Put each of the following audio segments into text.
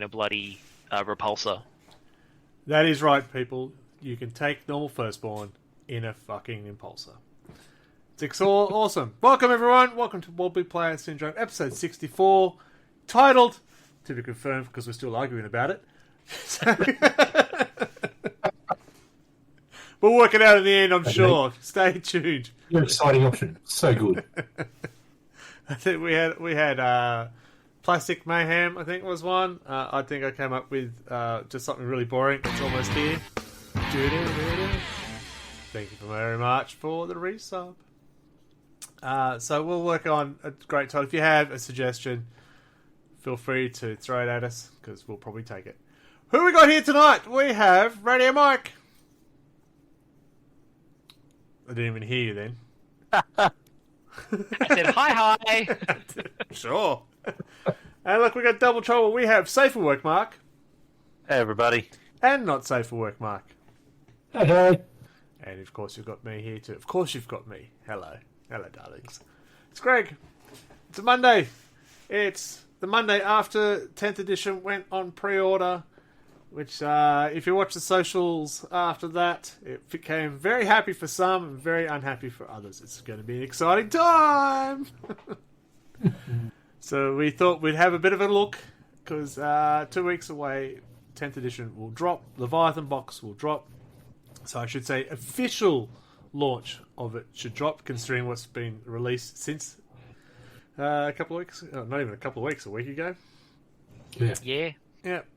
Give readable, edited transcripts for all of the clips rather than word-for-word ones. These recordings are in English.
a bloody repulsor. That is right, people. You can take normal firstborn in a fucking impulsor. It's awesome. Welcome, everyone. Welcome to Wobbly Player Syndrome, episode 64, titled, to be confirmed because we're still arguing about it. We'll work it out in the end, I'm sure. Stay tuned. Your exciting option. So good. I think we had Plastic Mayhem, I think was one. I think I came up with just something really boring. It's almost here. Thank you very much for the resub. So we'll work on a great title. If you have a suggestion, feel free to throw it at us, because we'll probably take it. Who we got here tonight? We have Radio Mike. I didn't even hear you then. I said hi. Sure. And look, we got double trouble. We have Safe for Work Mark. Hey, everybody. And Not Safe for Work Mark. Hey. And of course you've got me here too. Of course you've got me. Hello, darlings. It's Greg. It's a Monday. It's the Monday after 10th edition went on pre-order, which if you watch the socials after that, it became very happy for some and very unhappy for others. It's going to be an exciting time. So we thought we'd have a bit of a look, because 2 weeks away, 10th edition will drop. Leviathan box will drop. So I should say official launch of it should drop, considering what's been released since a couple of weeks. Not even a couple of weeks, a week ago. Yeah.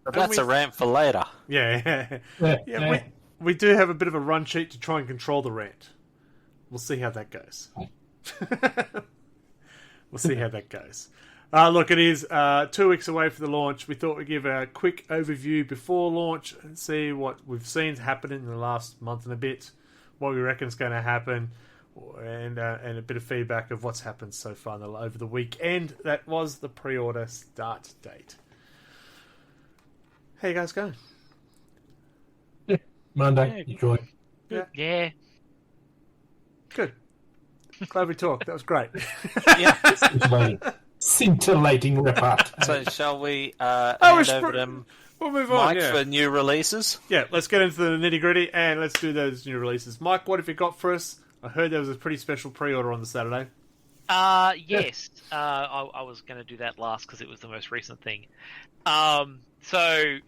But that's a rant for later. Yeah. We do have a bit of a run sheet to try and control the rant. We'll see how that goes. Look, it is 2 weeks away from the launch. We thought we'd give a quick overview before launch and see what we've seen happen in the last month and a bit, what we reckon is going to happen, and a bit of feedback of what's happened so far over the weekend. That was the pre-order start date. How you guys going? Yeah, Monday. Enjoy. Yeah. Good. Glad we talked. That was great. Scintillating report. So shall we hand over to we'll move on, Mike for new releases? Yeah, let's get into the nitty-gritty and let's do those new releases. Mike, what have you got for us? I heard there was a pretty special pre-order on the Saturday. Yes. I was going to do that last because it was the most recent thing. So,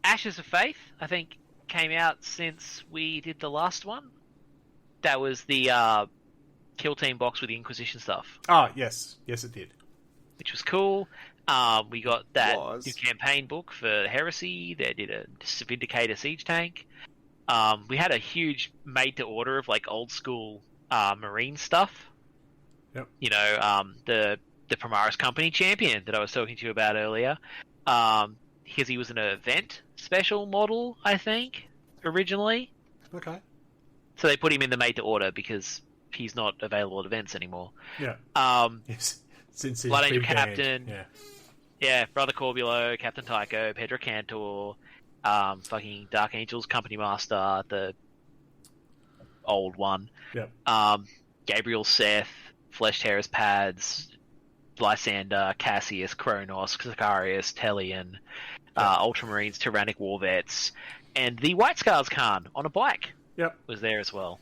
Ashes of Faith, I think, came out since we did the last one. That was the Kill Team box with the Inquisition stuff. Ah, yes. Yes, it did. Which was cool. We got that new campaign book for Heresy. They did a Vindicator siege tank. We had a huge made-to-order of like old-school Marine stuff. Yep. You know, the Primaris Company champion that I was talking to you about earlier. Because he was an event special model, I think, originally. Okay. So they put him in the made-to-order because he's not available at events anymore. Yeah. Yes. Since Blood Angel Captain. Yeah. Brother Corbulo, Captain Tycho, Pedro Cantor, fucking Dark Angels Company Master, the old one. Yeah. Gabriel Seth, Flesh Tearers Pads, Lysander, Cassius, Kronos, Sicarius, Telian, Ultramarines, Tyrannic War Vets, and the White Scars Khan on a bike. Yep. Was there as well.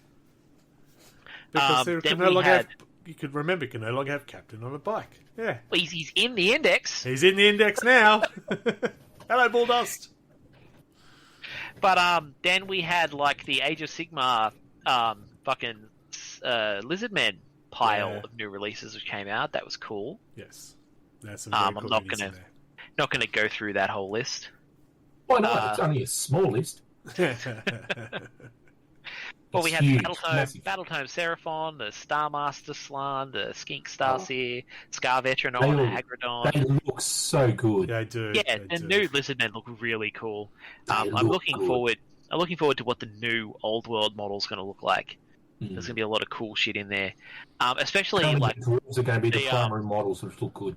Because you could remember, you can no longer have Captain on a bike. Yeah. Well, he's in the index. He's in the index now. Hello, Bulldust. But then we had like the Age of Sigmar fucking Lizardmen pile of new releases which came out. That was cool. Yes. That's some I'm not gonna go through that whole list. Why not? It's only a small list. Well, we had huge, Battletome Seraphon, the Starmaster Slan, the Skink Starseer, Scar Veteran-on, Agrodon. They look so good. They do. Yeah, the new Lizardmen look really cool. I'm looking forward to what the new Old World model is going to look like. There's going to be a lot of cool shit in there, especially like dwarves are going to be the primary models, which look good.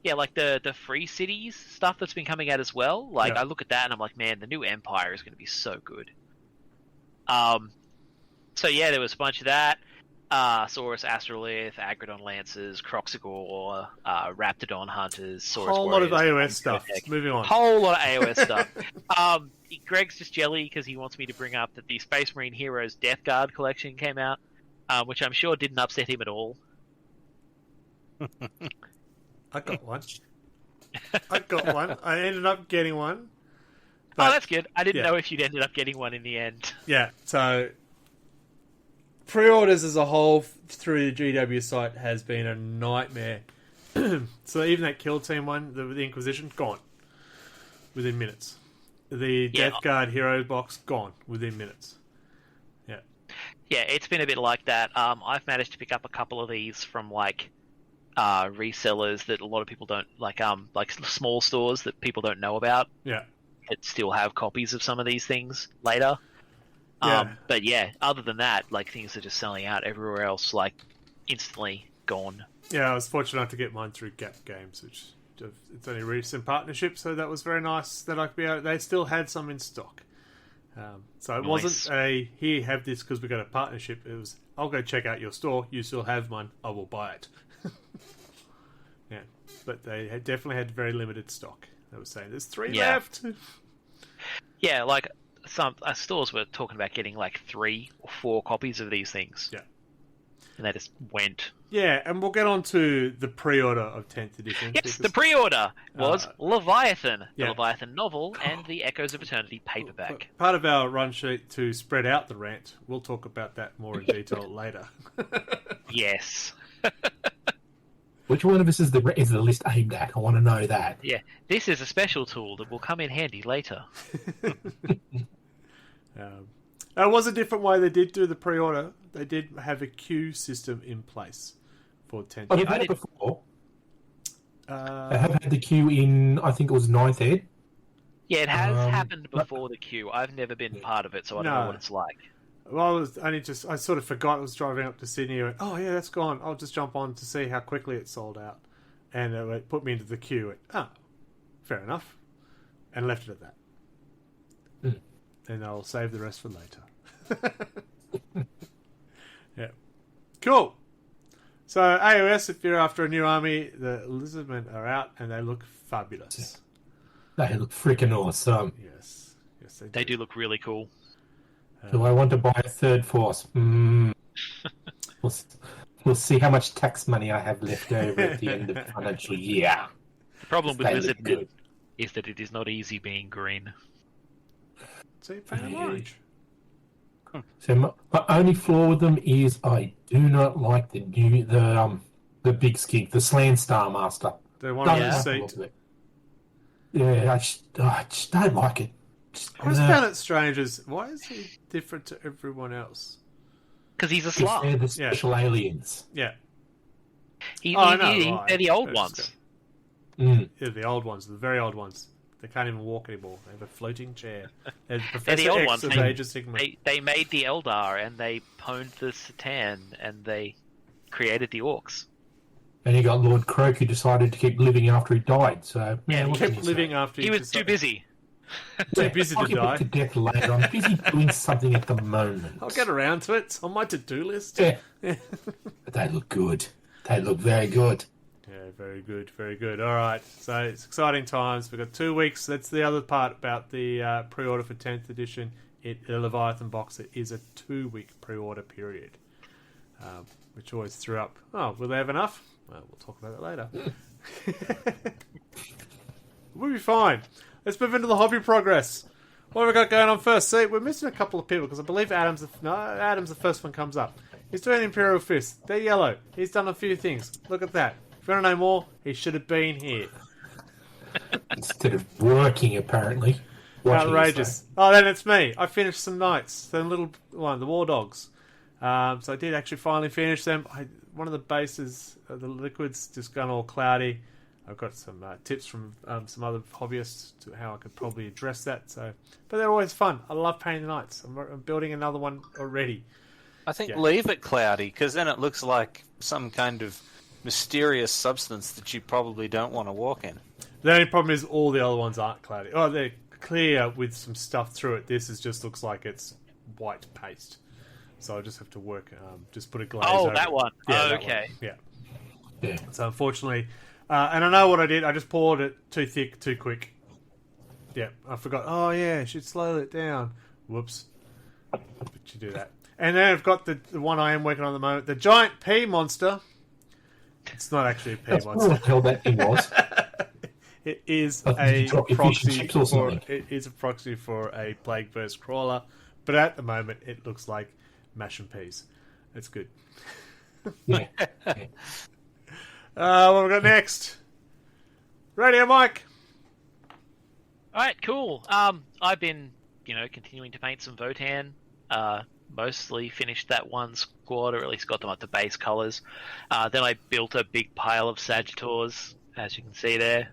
Yeah, like the Free Cities stuff that's been coming out as well. Like I look at that and I'm like, man, the new Empire is going to be so good. So yeah, there was a bunch of that. Saurus Astrolith, Agrodon Lancers, Croxigore, Raptidon Hunters, Saurus Whole lot of Warriors, AOS stuff. Moving on. Whole lot of AOS stuff. Greg's just jelly because he wants me to bring up that the Space Marine Heroes Death Guard collection came out, which I'm sure didn't upset him at all. I got one. I ended up getting one. But, that's good. I didn't know if you'd ended up getting one in the end. Yeah, so pre-orders as a whole through the GW site has been a nightmare. So even that Kill Team one, the Inquisition, gone within minutes. The Death Guard Hero box, gone within minutes. Yeah. Yeah, it's been a bit like that. I've managed to pick up a couple of these from resellers that a lot of people don't like small stores that people don't know about. Yeah. That still have copies of some of these things later. But yeah, other than that, things are just selling out everywhere else, instantly gone. Yeah, I was fortunate enough to get mine through Gap Games, which it's only a recent partnership, so that was very nice that I could be able. They still had some in stock. So it wasn't here, have this because we got a partnership. It was, I'll go check out your store. You still have one. I will buy it. Yeah, but they definitely had very limited stock. They were saying there's 3 left. Yeah, some stores were talking about getting 3 or 4 copies of these things. Yeah. And they just went. Yeah, and we'll get on to the pre-order of 10th edition. Yes, the pre-order was Leviathan, the Leviathan novel, and the Echoes of Eternity paperback. Part of our run sheet to spread out the rant, we'll talk about that more in detail later. Yes. Which one of us is the list aimed at? I want to know that. Yeah, this is a special tool that will come in handy later. It was a different way they did do the pre-order. They did have a queue system in place for 10th. I've had it before. I have had the queue in, I think it was 9th ed. Yeah, it has happened before the queue. I've never been part of it, so I don't know what it's like. Well, I sort of forgot I was driving up to Sydney and went, oh yeah, that's gone. I'll just jump on to see how quickly it sold out. And it put me into the queue. Fair enough. And left it at that. And I'll save the rest for later. Yeah. Cool. So, AOS, if you're after a new army, the Lizardmen are out and they look fabulous. They look freaking awesome. Yes, they do look really cool. Do I want to buy a third force? We'll see how much tax money I have left over at the end of the financial year. The problem with Lizardmen is that it is not easy being green. So you paint orange. So my only flaw with them is I do not like the big skink, the Slan Star Master. The one on the seat. Yeah, I just don't like it. I just found it strange why is he different to everyone else? Because he's a slug. They're the special aliens. Yeah. They're the old ones. Yeah, the old ones, the very old ones. They can't even walk anymore. They have a floating chair. They're the old ones. They made the Eldar and they pwned the Satan and they created the Orcs. And you got Lord Croak who decided to keep living after he died. So he kept living after he was too busy. Too busy to die. To death later. I'm busy doing something at the moment. I'll get around to it. It's on my to-do list. Yeah. But they look good. They look very good. Yeah, very good, very good. All right, so it's exciting times. We've got 2 weeks. That's the other part about the pre-order for 10th edition. The Leviathan box, it is a 2-week pre-order period, which always threw up. Oh, will they have enough? Well, we'll talk about that later. We'll be fine. Let's move into the hobby progress. What have we got going on first? See, we're missing a couple of people because I believe Adam's the first one comes up. He's doing Imperial Fist. They're yellow. He's done a few things. Look at that. If you want to know more, he should have been here. Instead of working, apparently. Outrageous. Oh, then it's me. I finished some knights. The little one, the War Dogs. So I did actually finally finish them. One of the bases, the liquid's just gone all cloudy. I've got some tips from some other hobbyists to how I could probably address that. But they're always fun. I love painting knights. I'm building another one already. I think leave it cloudy, because then it looks like some kind of mysterious substance that you probably don't want to walk in. The only problem is all the other ones aren't cloudy. Oh, they're clear with some stuff through it. This just looks like it's white paste. so I just have to work. Just put a glaze. Oh, over that it. one. Yeah, Oh, that okay. one. Yeah. Yeah. So unfortunately, and I know what I did. I just poured it too thick, too quick. Yeah, I forgot. Oh yeah, I should slow it down. Whoops. But you do that. And then I've got the one I am working on at the moment, the giant pea monster. It's not actually a pea That's what monster. the hell that thing was. It is Did you a drop your fish and proxy chips or for something? it is a proxy for a plague burst crawler, but at the moment it looks like mash and peas. It's good. Yeah. What have we got next? Radio Mike. All right, cool. I've been, continuing to paint some Votan. Mostly finished that one squad, or at least got them up to base colors. Then I built a big pile of Sagittors, as you can see there.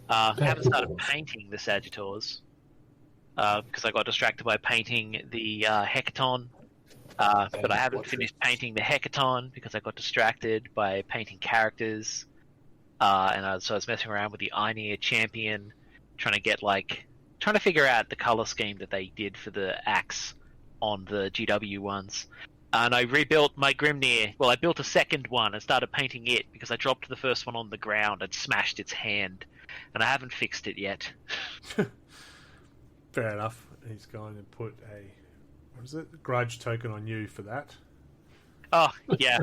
Haven't started painting the Sagittors because I got distracted by painting the Hecaton. But I haven't finished painting the Hecaton because I got distracted by painting characters. So I was messing around with the Einir champion, trying to figure out the color scheme that they did for the axe on the GW ones. And I rebuilt my Grimnir. Well, I built a second one and started painting it because I dropped the first one on the ground and smashed its hand. And I haven't fixed it yet. Fair enough. He's going to put grudge token on you for that. Oh, yeah.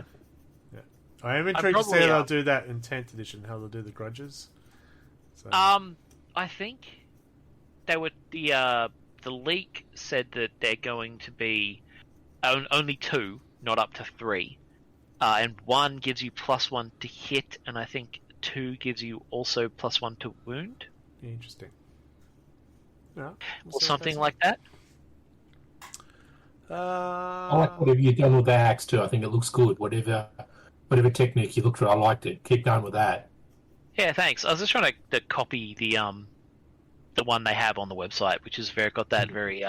Yeah. I am intrigued to see how they'll do that in 10th edition, how they'll do the grudges. So. I think they would the leak said that they're going to be only 2, not up to 3. And 1 gives you +1 to hit, and I think 2 gives you also +1 to wound. Interesting. Yeah, or something like that. I like whatever you've done with the axe too. I think it looks good. Whatever technique you looked for, I liked it. Keep going with that. Yeah, thanks. I was just trying to copy the one they have on the website, which is got that very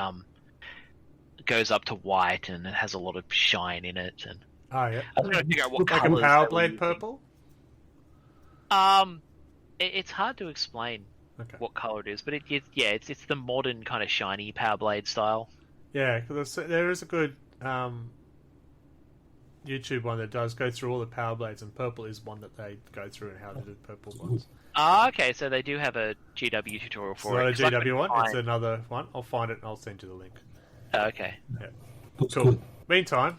goes up to white and it has a lot of shine in it. And oh yeah, I was trying to figure out what like a colors Power they were Blade using. purple. It's hard to explain what color it is, but it's the modern kind of shiny Power Blade style. Yeah, because there is a good YouTube one that does go through all the Power Blades, and purple is one that they go through and how to do purple ones. Okay, so they do have a GW tutorial for it. It's not a GW one, it's another one. I'll find it and I'll send you the link. Okay. Yeah. Looks Cool. good. Meantime,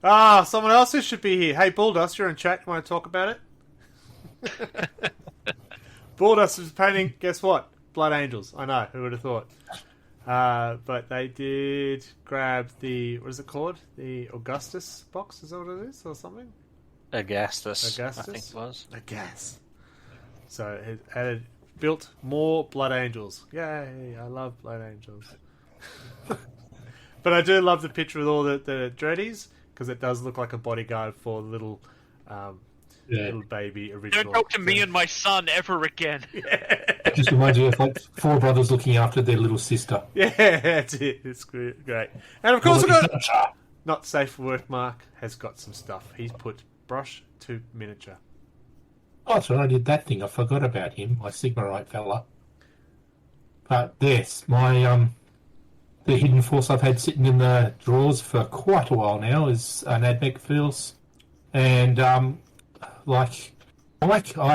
someone else who should be here. Hey, Bulldust, you're in chat. You want to talk about it? Bulldust is painting, guess what? Blood Angels. I know, who would have thought? But they did grab the, what is it called? The Augustus box, is that what it is? Or something? Augustus, I Augustus? think it was. Agas. So it built more Blood Angels. Yay, I love Blood Angels. But I do love the picture with all the dreadies, because it does look like a bodyguard for the little baby original. Don't talk to me and my son ever again. It just reminds you of like 4 brothers looking after their little sister. Yeah, that's it. It's great. And of course, we've got Not Safe for Work. Mark has got some stuff. He's put brush to miniature. Oh, that's right. I did that thing. I forgot about him, my Sigmarite fella. But yes, my the hidden force I've had sitting in the drawers for quite a while now is an Admech Force, and I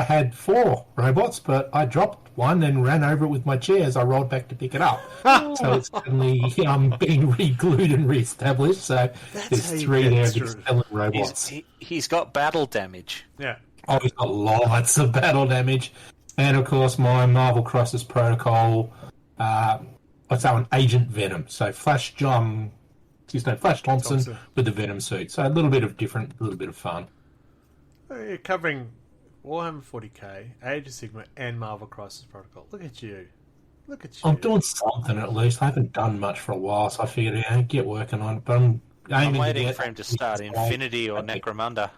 had 4 robots, but I dropped one and ran over it with my chair as I rolled back to pick it up. So it's suddenly being re-glued and re-established. So there's 3 there of excellent robots. He's got battle damage. Yeah. Oh, he's got lots of battle damage. And, of course, my Marvel Crisis Protocol, what's that one? Agent Venom. So Flash Thompson with the Venom suit. So a little bit of different, a little bit of fun. You're covering Warhammer 40k, Age of Sigma, and Marvel Crisis Protocol. Look at you. I'm doing something at least. I haven't done much for a while, so I figured I'd get working on it. But I'm waiting for him to start Infinity or Necromunda.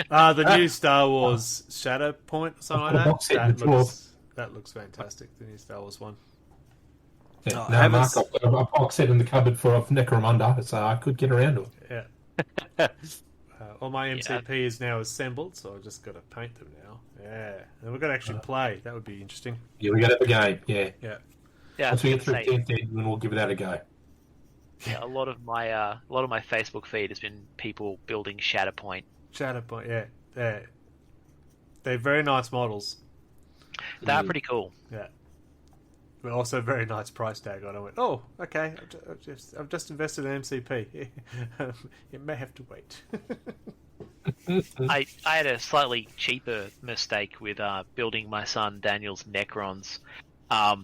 The new Star Wars Shadow Point or something like that. That looks fantastic, the new Star Wars one. Yeah, Mark, I've got a box set in the cupboard for Necromunda, so I could get around to it. Yeah. All my MCP is now assembled, so I've just got to paint them now. Yeah. And we've got to actually play. That would be interesting. Yeah, we got to have a game, yeah. Yeah. Yeah. Once we get through 10th, then we'll give that a go. Yeah, a lot of my Facebook feed has been people building Shatterpoint. Shatterpoint, yeah. They're very nice models. They are pretty cool. Yeah. But also very nice price tag on it. I went, oh, okay, I've just invested in MCP. You may have to wait. I had a slightly cheaper mistake with building my son Daniel's Necrons. I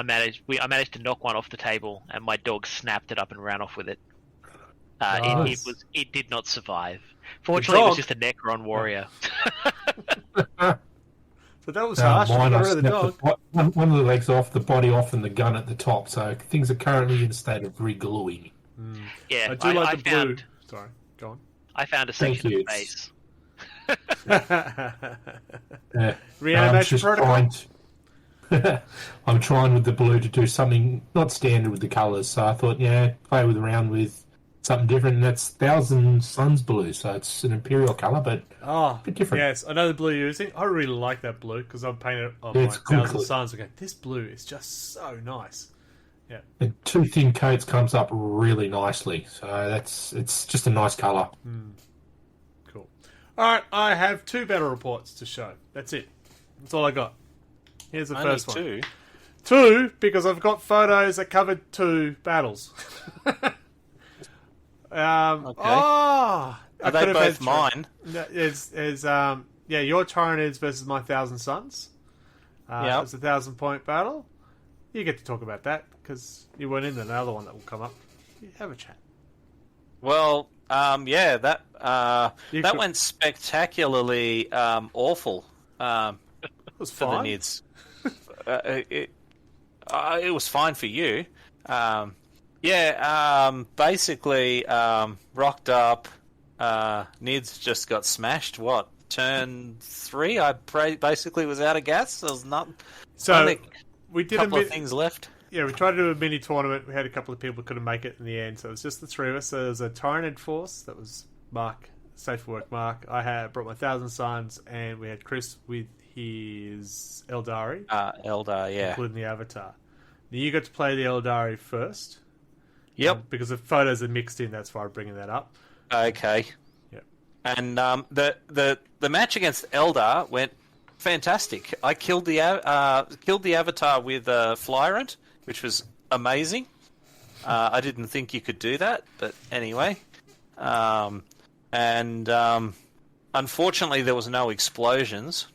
managed to knock one off the table, and my dog snapped it up and ran off with it. Nice. It did not survive. Fortunately, it was dog? just a Necron warrior. So that was harsh. Mine, Got I rid of the snapped dog. one of the legs off, the body off, and the gun at the top. So things are currently in a state of re-gluing. Yeah, I do like the blue. found, Sorry, go on. I found a Thank section you. of space. Reanimation protocol. I'm trying with the blue to do something not standard with the colours. So I thought, play around with something different. And that's Thousand Suns blue. So it's an imperial colour, but Oh, bit different. yes, I know the blue you're using. I really like that blue because I've painted it on Yeah, my it's good 1,000 colour. Suns. Okay, this blue is just so nice. And two thin coats comes up really nicely. So it's just a nice colour. Cool. All right, I have 2 battle reports to show. That's it. That's all I got. Here's the Only first one. 2. 2 because I've got photos that covered 2 battles. Okay. Oh, Are they both mine? Is your Tyranids versus my 1,000 Suns. Yep. It's a 1,000-point battle. You get to talk about that because you weren't in another one that will come up. You have a chat. Well, that You that could- went spectacularly awful. It was For the fine. Nids. It was fine for you. Basically, rocked up. Nids just got smashed. What? Turn 3? I basically was out of gas. There was not So only we a did couple a of things left. Yeah, we tried to do a mini tournament. We had a couple of people who couldn't make it in the end, so it was just the 3 of us. So there was a Tyranid force. That was Mark. Safe for work, Mark. I had brought my 1,000 Suns, and we had Chris with his Eldari, Eldar, yeah. including the Avatar. Now you got to play the Eldari first. Yep. Because the photos are mixed in, that's why I'm bringing that up. Okay. Yep. And the match against Eldar went fantastic. I killed the Avatar with Flyrant, which was amazing. I didn't think you could do that, but anyway. Unfortunately, there was no explosions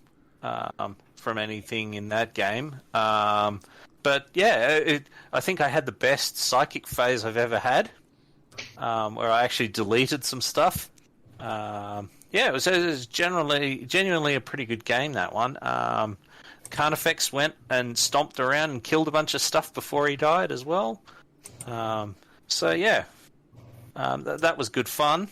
from anything in that game. But yeah, I think I had the best psychic phase I've ever had, where I actually deleted some stuff. It was genuinely a pretty good game, that one. Carnifex went and stomped around and killed a bunch of stuff before he died as well. That was good fun.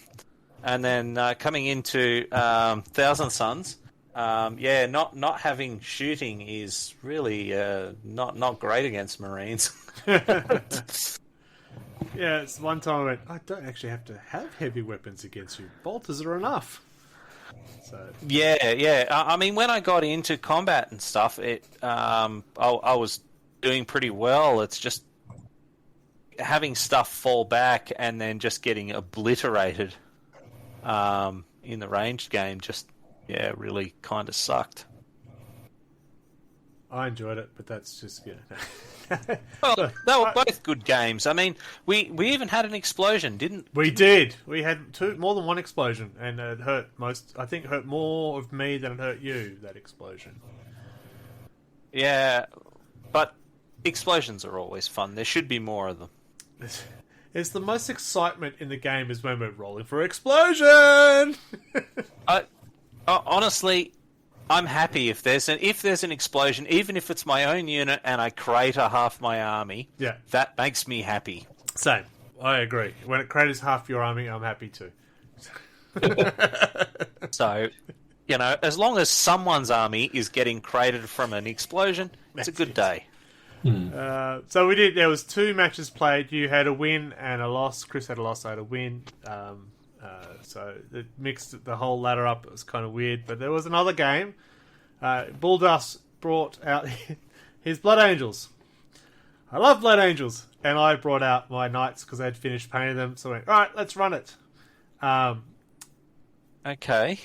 And then coming into Thousand Suns, not having shooting is really not great against Marines. Yeah, it's one time I went, I don't actually have to have heavy weapons against you. Bolters are enough. So I mean, when I got into combat and stuff, I was doing pretty well. It's just having stuff fall back and then just getting obliterated in the ranged game really kind of sucked. I enjoyed it, but that's just Well, they were both good games. I mean, we even had an explosion, didn't We did. We had more than one explosion, and it hurt most. I think it hurt more of me than it hurt you. That explosion. Yeah, but explosions are always fun. There should be more of them. It's the most excitement in the game is when we're rolling for explosion. Honestly, I'm happy if there's an explosion, even if it's my own unit and I crater half my army. Yeah, that makes me happy. Same. I agree. When it craters half your army, I'm happy too. So, as long as someone's army is getting cratered from an explosion, it's a good day. So we did. There was 2 matches played. You had a win and a loss. Chris had a loss. I had a win. So it mixed the whole ladder up. It was kind of weird. But there was another game. Bulldust brought out his Blood Angels. I love Blood Angels. And I brought out my Knights because I had finished painting them. So I went, all right, let's run it. Okay.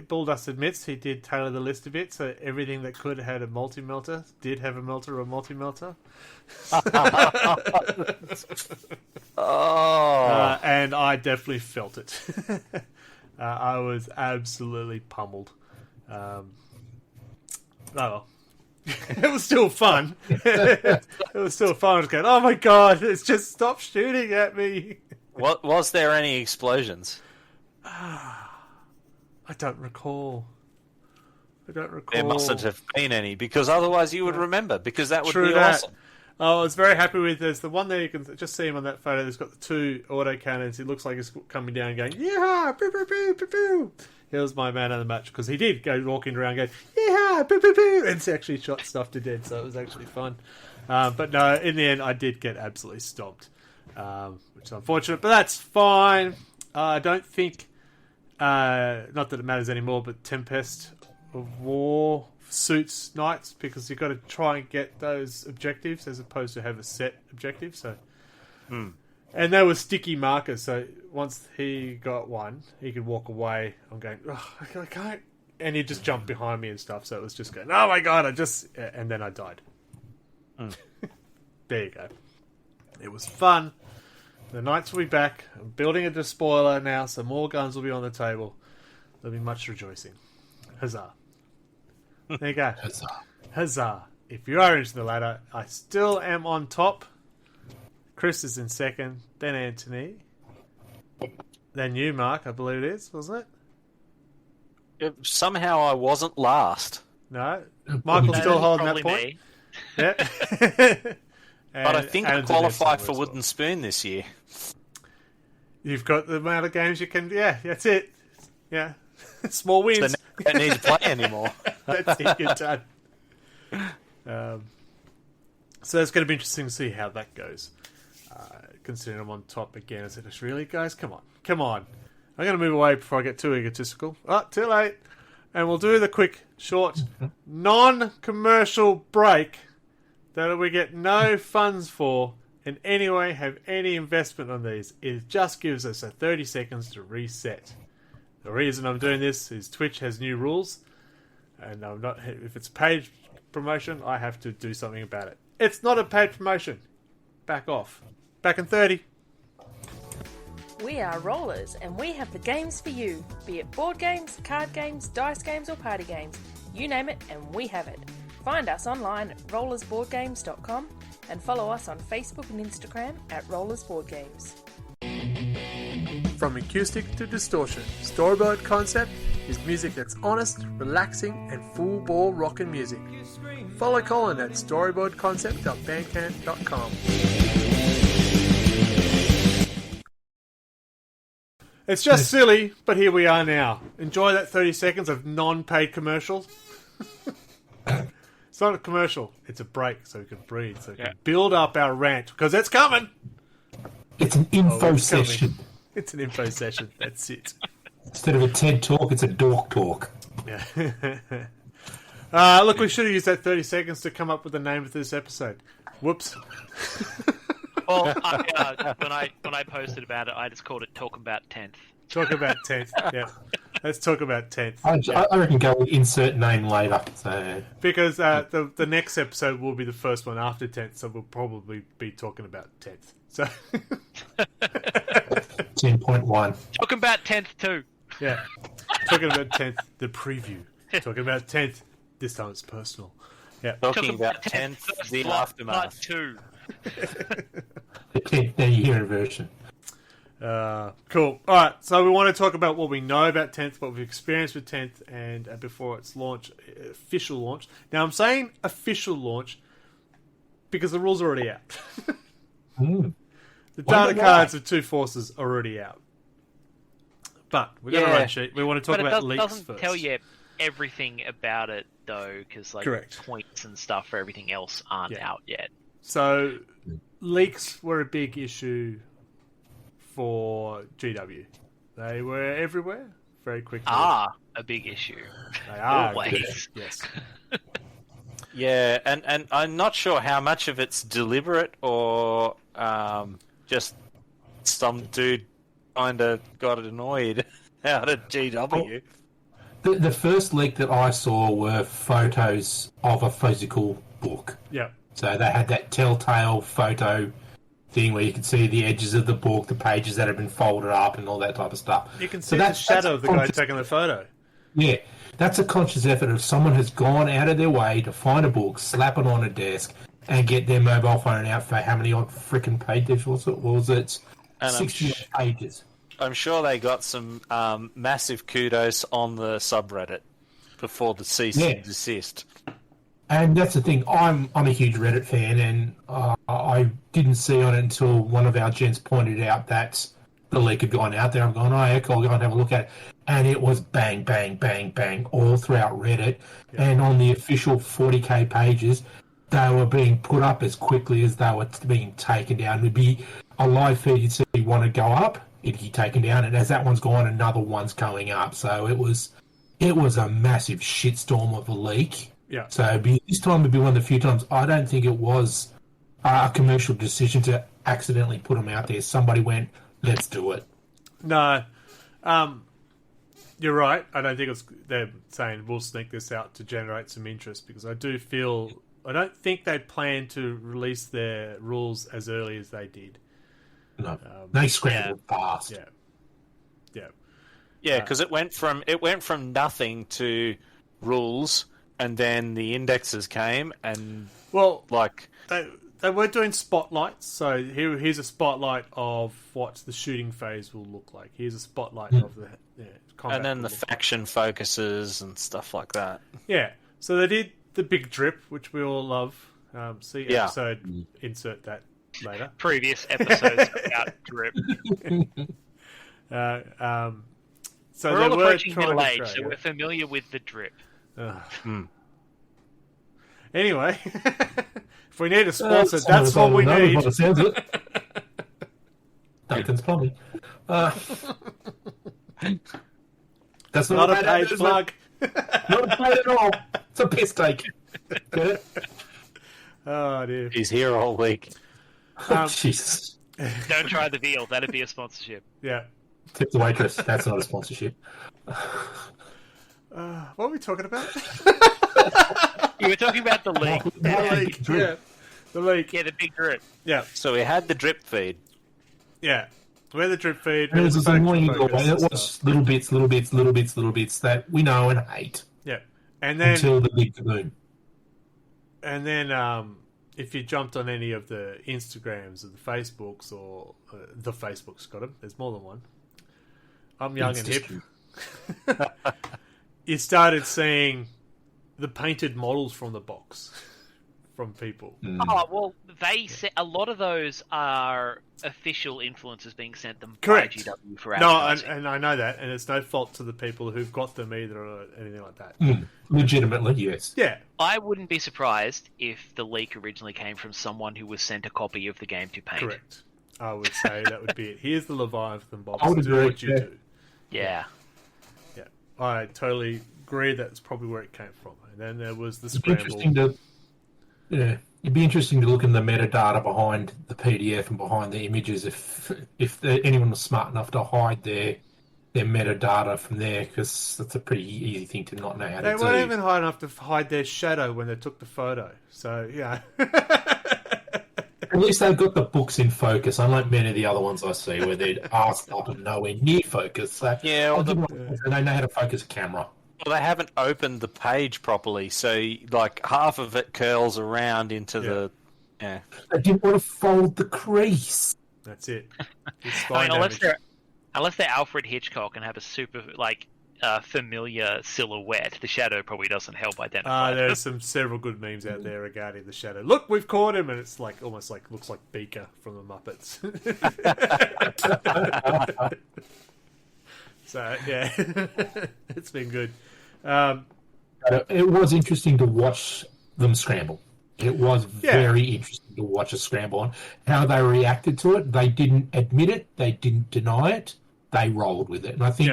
Bulldust admits he did tailor the list a bit, so everything that could had a multi-melter did have a melter or multi-melter. And I definitely felt it. I was absolutely pummeled. Oh well. It was still fun. It was still fun. I was going, oh my god, it's just stop shooting at me. Was there any explosions? I don't recall. There mustn't have been any, because otherwise you would remember, because that would True be that. awesome. I was very happy with this. The one there, you can just see him on that photo. There's got the 2 auto cannons. It looks like he's coming down going, yeah, pew, pew, pew, pew, pew. He was my man of the match because he did go walking around going, yeah, pew, pew, pew, and actually shot stuff to dead. So it was actually fun. But no, in the end, I did get absolutely stomped, which is unfortunate. But that's fine. I don't think, not that it matters anymore, but Tempest of War suits Knights because you've got to try and get those objectives as opposed to have a set objective. So, and they were sticky markers. So once he got one, he could walk away. I'm going, oh, I can't, and he'd just jump behind me and stuff. So it was just going, oh my god, and then I died. There you go. It was fun. The Knights will be back. I'm building a despoiler now, so more guns will be on the table. There'll be much rejoicing. Huzzah. There you go. Huzzah. Huzzah. If you are into the ladder, I still am on top. Chris is in second, then Anthony. Then you, Mark, I believe it is, wasn't it? Somehow I wasn't last. No? Michael's still holding that Probably point. me. Yeah. But I think I qualify for Wooden Wooden Spoon this year. You've got the amount of games you can... Yeah, that's it. Yeah. Small wins. So now I don't need to play anymore. That's it, you're done. So it's going to be interesting to see how that goes. Considering I'm on top again. I said, really, guys? Come on. Come on. I'm going to move away before I get too egotistical. Oh, too late. And we'll do the quick, short, non-commercial break that we get no funds for in any way have any investment on these. It just gives us 30 seconds to reset. The reason I'm doing this is Twitch has new rules, and I'm not. If it's paid promotion, I have to do something about it. It's not a paid promotion. Back off. Back in 30. We are Rollers, and we have the games for you. Be it board games, card games, dice games, or party games. You name it, and we have it. Find us online at rollersboardgames.com and follow us on Facebook and Instagram at rollersboardgames. From acoustic to distortion, Storyboard Concept is music that's honest, relaxing, and full-bore rockin' music. Follow Colin at storyboardconcept.bandcamp.com. It's just silly, but here we are now. Enjoy that 30 seconds of non-paid commercials. It's not a commercial. It's a break so we can breathe, so we can build up our rant, because it's coming. It's an info session. It's an info session. That's it. Instead of a TED talk, it's a dork talk. Yeah. Look, we should have used that 30 seconds to come up with the name of this episode. Whoops. Well, when I posted about it, I just called it "Talk About 10th." Talk about 10th. Yeah. Let's talk about 10th. I reckon go with insert name later. So. Because the next episode will be the first one after 10th, so we'll probably be talking about 10th. So 10.1. Talking about 10th too. Yeah. Talking about 10th, the preview. Talking about 10th, this time it's personal. Yeah. Talking about 10th, the aftermath. Part 2. The 10th year version. Cool. Alright, so we want to talk about what we know about 10th, what we've experienced with 10th, and before its launch, official launch. Now, I'm saying official launch because the rules are already out. The data cards of Two Forces are already out. But we're going to run sheet. We want to talk about leaks doesn't first. tell you everything about it, though, because Correct. points and stuff for everything else aren't out yet. So, leaks were a big issue for GW. They were everywhere very quickly. A big issue. They are. Always. Yes. Yeah, and I'm not sure how much of it's deliberate or just some dude kind of got annoyed out of GW. The first leak that I saw were photos of a physical book. Yeah. So they had that telltale photo thing where you can see the edges of the book, the pages that have been folded up, and all that type of stuff. You can see the shadow of the guy taking the photo. Yeah, that's a conscious effort of someone has gone out of their way to find a book, slap it on a desk, and get their mobile phone out for how many odd freaking pages was it? And 60 pages. I'm sure they got some massive kudos on the subreddit before the cease and desist. And that's the thing. I'm a huge Reddit fan, and I didn't see on it until one of our gents pointed out that the leak had gone out there. I'm going, oh, heck, I'll go and have a look at it. And it was bang, bang, bang, bang all throughout Reddit. Yeah. And on the official 40k pages, they were being put up as quickly as they were being taken down. It would be a live feed, you'd see one would go up, it'd be taken down, and as that one's gone, another one's going up. So it was a massive shitstorm of a leak. Yeah. So this time would be one of the few times I don't think it was a commercial decision to accidentally put them out there. Somebody went, let's do it. No. You're right. I don't think they're saying we'll sneak this out to generate some interest, because I don't think they plan to release their rules as early as they did. No. They scrambled fast. Yeah. Yeah. Yeah, because it went from nothing to rules, and then the indexes came, and they were doing spotlights. So here's a spotlight of what the shooting phase will look like. Here's a spotlight of the combat. And then the faction focuses and stuff like that. Yeah. So they did the big drip, which we all love. See episode. Insert that later. Previous episodes about drip. So we're all approaching middle age, so we're familiar with the drip. Anyway, if we need a sponsor, that's what we need. Duncan's Plumbing. That's not a paid plug. Not paid at all. It's a piss take. Get it? Oh, dear. He's here all week. Jesus. Don't try the veal. That'd be a sponsorship. Yeah. Tip the waitress. That's not a sponsorship. What are we talking about? You were talking about the leak. The leak. Yeah. The leak. Yeah, the big drip. Yeah. So we had the drip feed. Yeah. We're the drip feed. It was this annoying way. It was little bits that we know and hate. Yeah. And then until the big kaboom. And then if you jumped on any of the Instagrams or the Facebooks or the Facebook's got them, there's more than one. I'm young and hip. You started seeing the painted models from the box from people. Oh, well, a lot of those are official influencers being sent them Correct. by GW for advertising. No, and I know that, and it's no fault to the people who've got them either or anything like that. Legitimately, yes. Yeah. I wouldn't be surprised if the leak originally came from someone who was sent a copy of the game to paint. Correct. I would say that would be it. Here's the Leviathan box. I would do agree, what you do. Yeah. Yeah. I totally agree that's probably where it came from. And then there was the scramble. It'd be interesting to look in the metadata behind the PDF and behind the images if anyone was smart enough to hide their metadata from there, because that's a pretty easy thing to not know how to do. They weren't even high enough to hide their shadow when they took the photo. So, yeah. At least they've got the books in focus, unlike many of the other ones I see where they're asked up and nowhere near focus. So they know how to focus a camera. Well, they haven't opened the page properly, so like half of it curls around into the. Yeah. They didn't want to fold the crease. That's it. Unless they're Alfred Hitchcock and have a super familiar silhouette, the shadow probably doesn't help identify. There's several good memes out there regarding the shadow. Look, we've caught him, and it's almost looks like Beaker from the Muppets. So yeah, it's been good. It was interesting to watch them scramble. It was very interesting to watch a scramble on how they reacted to it. They didn't admit it. They didn't deny it. They rolled with it. And I think,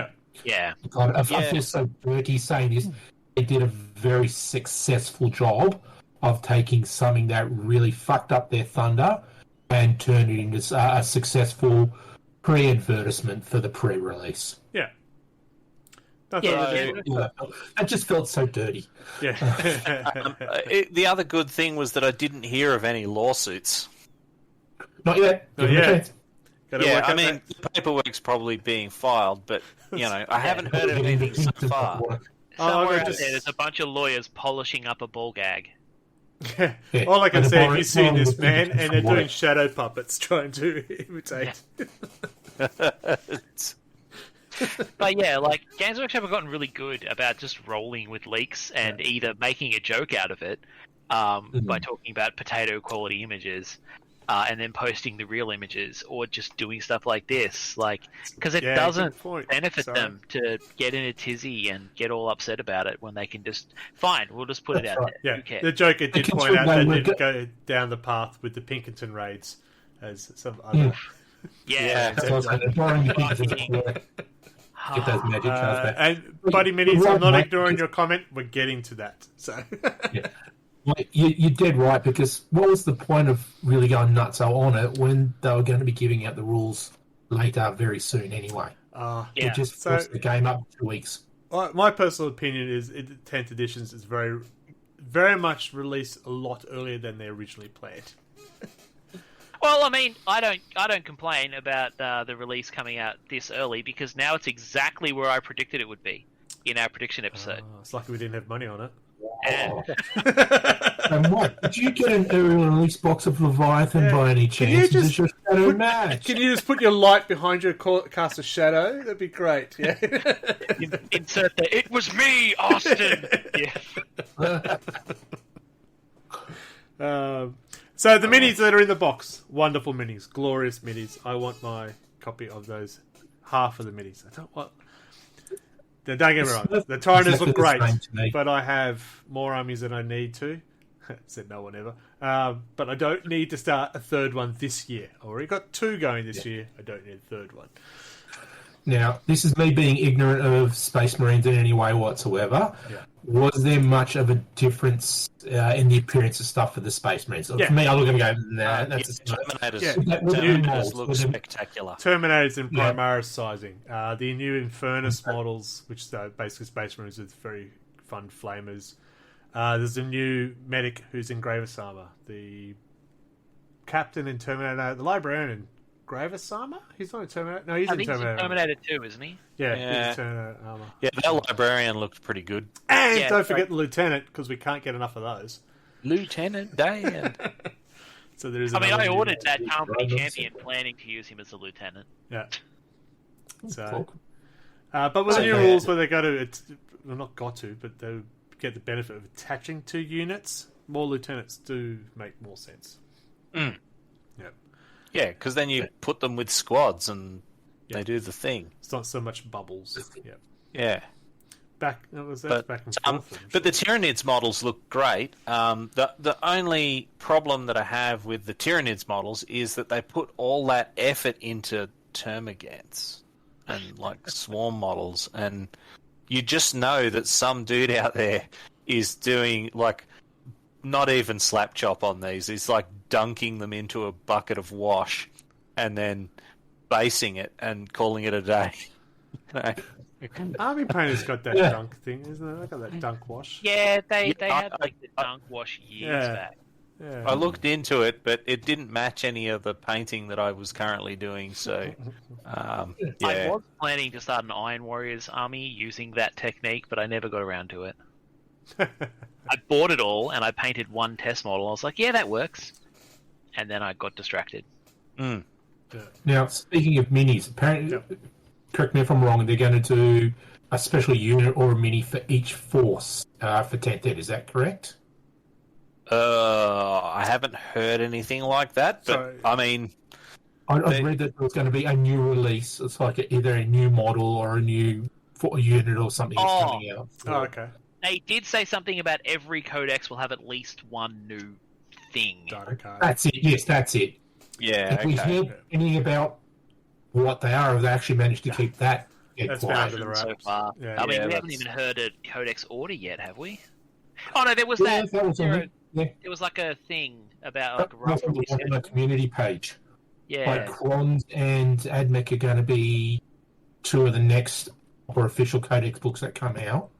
God, I feel so dirty saying this. They did a very successful job of taking something that really fucked up their thunder and turned it into a successful pre-advertisement for the pre-release. Yeah. It just felt so dirty. Yeah. The other good thing was that I didn't hear of any lawsuits. Not yet. Not Give it a yet. chance. I mean, the paperwork's probably being filed, but, I haven't heard of anything so far. Somewhere out there's a bunch of lawyers polishing up a ball gag. Yeah. All I can say, if you see this man and they're doing shadow puppets trying to imitate. But yeah, Games Workshop have gotten really good about just rolling with leaks and either making a joke out of it by talking about potato quality images and then posting the real images, or just doing stuff like this, because it doesn't benefit them to get in a tizzy and get all upset about it when they can just we'll just put it out there. Yeah, Who cares? the Joker did point out they didn't go down the path with the Pinkerton raids as some other. Yeah. Get those magic cards back. And Buddy Minis, I'm not ignoring your comment. We're getting to that. So yeah. Well, you're dead right, because what was the point of really going nuts on it when they were going to be giving out the rules later very soon anyway? It just forced the game up 2 weeks. My personal opinion is 10th editions is very, very much released a lot earlier than they originally planned. Well, I mean, I don't complain about the release coming out this early, because now it's exactly where I predicted it would be in our prediction episode. It's lucky we didn't have money on it. And what? Did you get an early release box of Leviathan by any chance? Can you just put your light behind you, cast a shadow? That'd be great. Yeah. Insert the "It was me, Austin." So the minis that are in the box, wonderful minis, glorious minis. I want my copy of those. Half of the minis. I don't want. Don't get me wrong. The Tyrannus look great, but I have more armies than I need to. Said no one ever. But I don't need to start a third one this year. I already got 2 going this year. I don't need a third one. Now, this is me being ignorant of Space Marines in any way whatsoever. Yeah. Was there much of a difference in the appearance of stuff for the Space Marines? For me, I look and go, nah, that's Terminators look spectacular. Terminators in Primaris sizing. The new Infernus models, which are basically Space Marines with very fun flamers. There's a new medic who's in Gravis armor. The captain in Terminator, the librarian in Gravis armor? He's not in Terminator. No, he's in Terminator. He's Terminator 2, isn't he? Yeah, he's in Terminator armor. Yeah, that librarian looked pretty good. And don't forget the lieutenant, because we can't get enough of those. Lieutenant Dan. So there is. I ordered that company champion, planning to use him as a lieutenant. Yeah. So, but with the new rules where they but they get the benefit of attaching 2 units, more lieutenants do make more sense. Mm. Yep. Yeah, because then you put them with squads and they do the thing. It's not so much bubbles. Yep. Yeah. Back and forth. But the Tyranids models look great. The only problem that I have with the Tyranids models is that they put all that effort into Termagants and swarm models, and you just know that some dude out there is doing not even slap chop on these. He's dunking them into a bucket of wash and then basing it and calling it a day. Army Painter's got that dunk thing, isn't it? They got that dunk wash. Yeah, they had the dunk wash years back. Yeah. I looked into it, but it didn't match any of the painting that I was currently doing. So, I was planning to start an Iron Warriors army using that technique, but I never got around to it. I bought it all and I painted one test model. I was like, yeah, that works. And then I got distracted. Mm. Now, speaking of minis, apparently, correct me if I'm wrong, they're going to do a special unit or a mini for each force for 10th Ed. Is that correct? I haven't heard anything like that, but I mean... I read that there was going to be a new release. It's either a new model or a new unit or something that's coming out. So. Oh, okay. They did say something about every codex will have at least one new thing. That's it. Yes, that's it. Yeah. If we heard anything about what they are, have they actually managed to keep that? That's been under the wraps so far. Yeah. We haven't even heard a codex order yet, have we? Oh no, there was that. Yeah. There was like a thing about like a Right from the schedule. community page. Yeah. Like Crons and AdMech are going to be two of the next official Codex books that come out.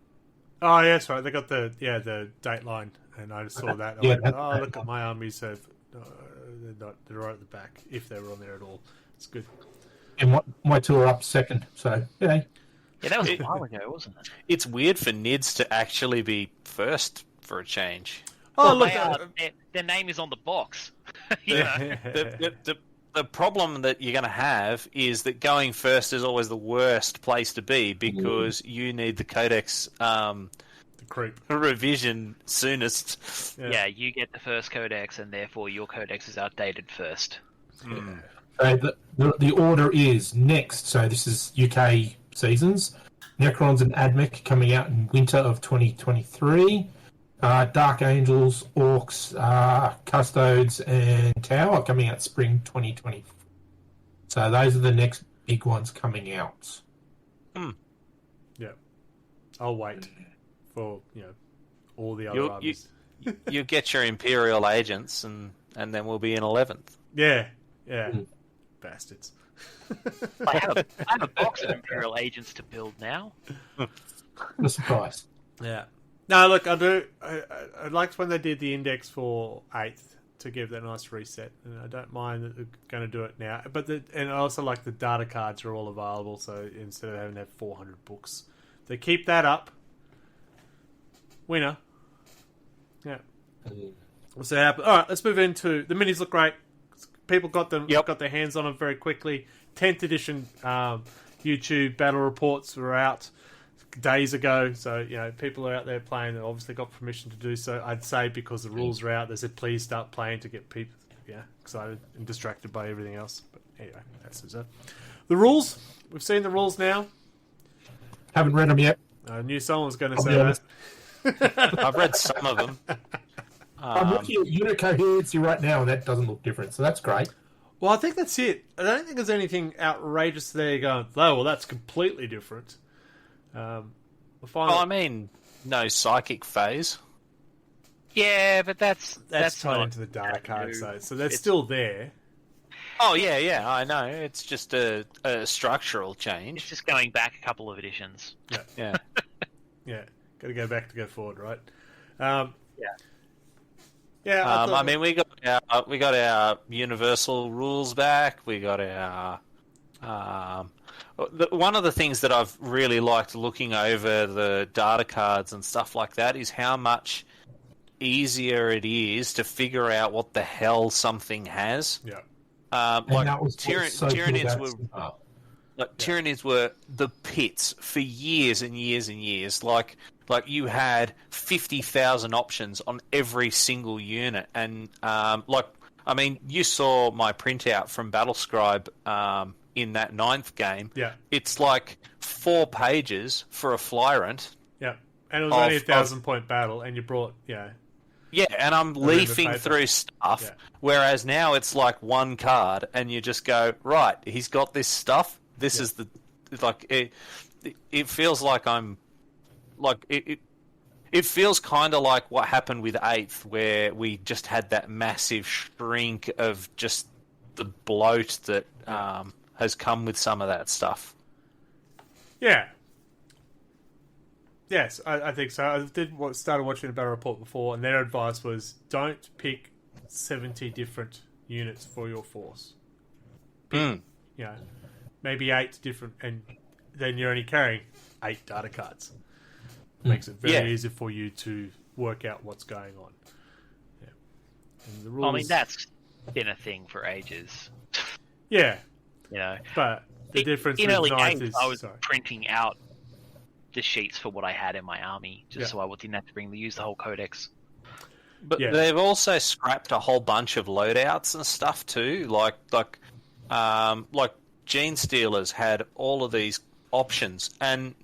Oh, yeah, that's right. They got the Dateline, and I just saw that. I went, look at my armies have they're right at the back if they were on there at all. It's good. And my two are up second, so yeah. Yeah, that was a while ago, wasn't it? It's weird for NIDS to actually be first for a change. Oh, Well, look, their name is on the box. The problem that you're going to have is that going first is always the worst place to be because you need the Codex the creep. revision soonest. Yeah, you get the first codex, and therefore your codex is outdated first. Mm. So the order is next. So this is UK seasons. Necrons and AdMech coming out in winter of 2023. Dark Angels, Orcs, Custodes, and Tower coming out spring 2020. So those are the next big ones coming out. Yeah, I'll wait for all the other armies. You get your Imperial agents, and then we'll be in 11th. Yeah, bastards. I have a box of Imperial agents to build now. What a surprise. Yeah. No, look, I do. I liked when they did the index for 8th to give that nice reset, and I don't mind that they're going to do it now. And I also like the data cards are all available, so instead of having to have 400 books, they keep that up. Winner. Yeah. We'll see what happens. All right, let's move into the minis. Look great. People got them. Yep. Got their hands on them very quickly. 10th edition YouTube battle reports were out days ago, so people are out there playing. They obviously got permission to do so. I'd say because the rules are out, they said please start playing to get people excited and distracted by everything else. But anyway, that's it. The rules. We've seen the rules now. Haven't read them yet. I knew someone was going to I'll say be that. honest. I've read some of them. I'm looking at unit coherency right now, and that doesn't look different, so that's great. Well, I think that's it. I don't think there's anything outrageous there going, well, that's completely different. I mean, no psychic phase. Yeah, but that's tied not into the data cards, new. though, so they're still there. Oh, yeah, I know. It's just a structural change. It's just going back a couple of editions. Yeah. Yeah, got to go back to go forward, right? Yeah. Yeah, I mean, we got our universal rules back. We got our one of the things that I've really liked looking over the data cards and stuff like that is how much easier it is to figure out what the hell something has. Yeah. Like that was Tyranids Tyranids were the pits for years and years and years. Like you had 50,000 options on every single unit, and you saw my printout from Battlescribe in that 9th game. Yeah. It's like 4 pages for a Flyrant. Yeah, and it was only a 1,000-point battle, and you brought Yeah, and I'm leafing through stuff, whereas now it's like one card, and you just go, right, he's got this stuff. This is it feels like I'm like it feels kind of like what happened with 8th, where we just had that massive shrink of just the bloat that has come with some of that stuff. Yeah. Yes, I think so. I started watching the battle report before, and their advice was don't pick 70 different units for your force. Maybe 8 different, and then you're only carrying 8 data cards. Makes it very easy for you to work out what's going on. Yeah. And the rules... I mean, that's been a thing for ages. Yeah. But the difference in with early 9th games, is... I was printing out the sheets for what I had in my army, just so I didn't have to use the whole codex. But they've also scrapped a whole bunch of loadouts and stuff too. Like Gene Stealers had all of these options, and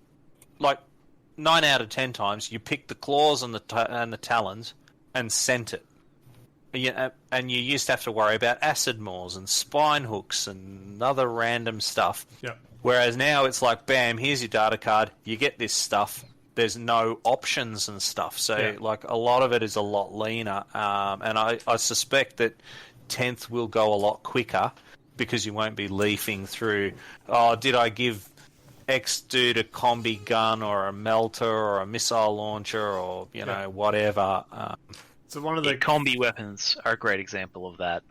9 out of 10 times you picked the claws and the talons and sent it. And you used to have to worry about acid maws and spine hooks and other random stuff. Yep. Whereas now it's like, bam, here's your data card. You get this stuff. there's no options and stuff. So Yeah. like a lot of it is a lot leaner, and I suspect that 10th will go a lot quicker because you won't be leafing through. Oh, did I give X dude a combi gun or a melter or a missile launcher or whatever? So one of the combi weapons are a great example of that.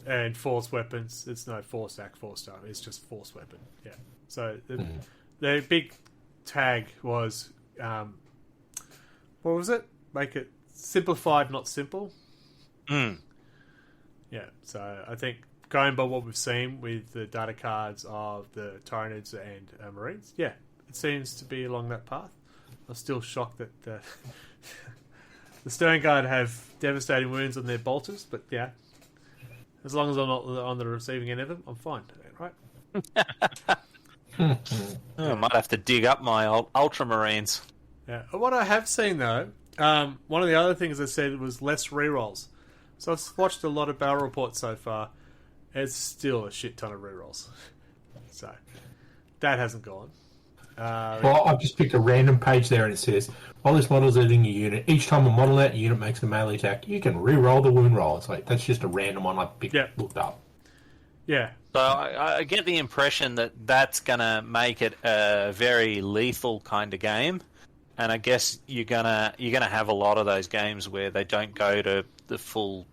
And force weapons. It's no force act, force stuff. It's just force weapon. Yeah. So the big tag was, what was it? Make it simplified, not simple. Yeah. So I think going by what we've seen with the data cards of the Tyranids and Marines, yeah, it seems to be along that path. I'm still shocked that the Stern Guard have devastating wounds on their bolters, but yeah. As long as I'm not on the receiving end of them, I'm fine, right? I might have to dig up my Ultramarines. Yeah. What I have seen, though, one of the other things I said was less rerolls. So I've watched a lot of battle reports so far. It's still a shit ton of rerolls. So that hasn't gone. Well, I've just picked a random page there and it says, while this model's editing a unit, each time a model out unit makes a melee attack, you can re-roll the wound roll. It's like, that's just a random one I looked up. Yeah. So I get the impression that that's going to make it a very lethal kind of game. And I guess you're gonna have a lot of those games where they don't go to the full,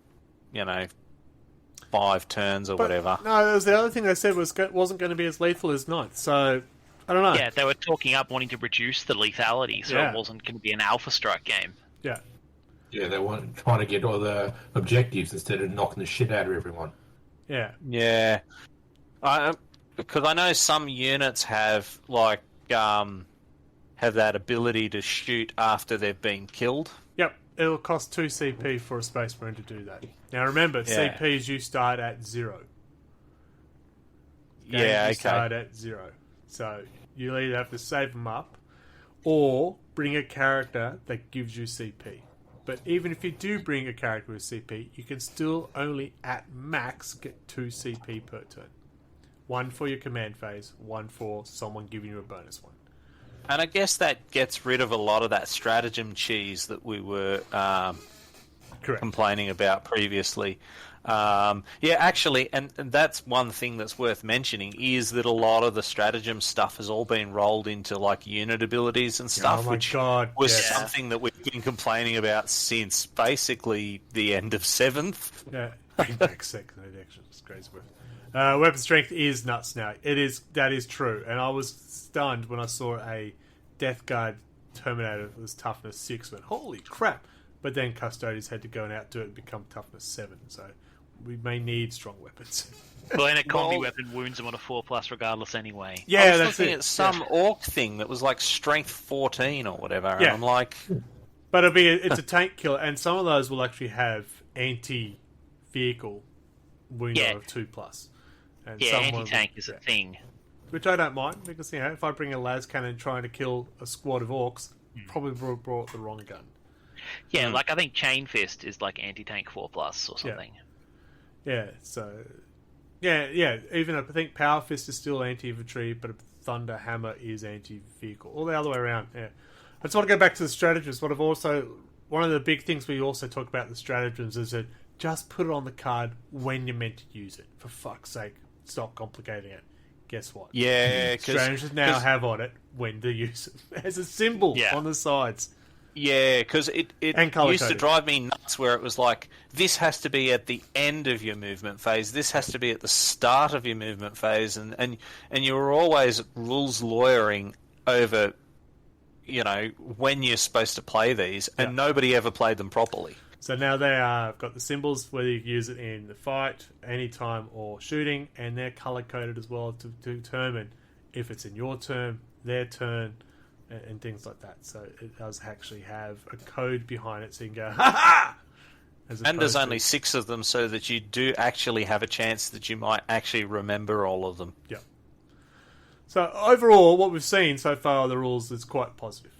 5 turns or whatever. No, that was the other thing they said wasn't going to be as lethal as Ninth. So I don't know. Yeah, they were talking up wanting to reduce the lethality, so it wasn't going to be an Alpha Strike game. Yeah. Yeah, they were trying to get all the objectives instead of knocking the shit out of everyone. Yeah. Yeah. Because I know some units have have that ability to shoot after they've been killed. Yep. It'll cost 2 CP for a Space Marine to do that. Now remember, CPs you start at 0. You start at 0. So you either have to save them up or bring a character that gives you CP. But even if you do bring a character with CP, you can still only at max get 2 CP per turn. 1 for your command phase, 1 for someone giving you a bonus one. And I guess that gets rid of a lot of that stratagem cheese that we were complaining about previously. Actually, and that's one thing that's worth mentioning is that a lot of the stratagem stuff has all been rolled into like unit abilities and stuff, which was something that we've been complaining about since basically the end of 7th. Yeah, bring back second edition. It's crazy. Weapon strength is nuts now. That is true, and I was stunned when I saw a Death Guard Terminator that was toughness 6. Went, holy crap! But then Custodians had to go and outdo it and become toughness 7. So we may need strong weapons. Well, and a combi weapon wounds them on a 4+ regardless anyway. Yeah, I was that's looking it. at some orc thing that was like strength 14 or whatever, and I'm like... But it's a tank killer, and some of those will actually have anti-vehicle wound of 2+. And anti-tank is a thing. Which I don't mind, because if I bring a las cannon trying to kill a squad of orcs, probably brought the wrong gun. Yeah, like I think Chain Fist is like anti-tank 4+ or something. Yeah, so... Yeah, even I think Power Fist is still anti-infantry, but Thunder Hammer is anti-vehicle. All the other way around, yeah. I just want to go back to the stratagems. One of the big things we also talk about the stratagems is that just put it on the card when you're meant to use it. For fuck's sake, stop complicating it. Guess what? Yeah, stratagems now have on it when to use it. As a symbol on the sides. Yeah, because it used to drive me nuts where it was like, this has to be at the end of your movement phase, this has to be at the start of your movement phase, and you were always rules lawyering over, when you're supposed to play these, and nobody ever played them properly. So now they have got the symbols, whether you use it in the fight, anytime, or shooting, and they're color-coded as well to determine if it's in your turn, their turn, and things like that. So it does actually have a code behind it, so you can go, ha-ha! And there's only 6 of them, so that you do actually have a chance that you might actually remember all of them. Yeah. So overall, what we've seen so far of the rules is quite positive.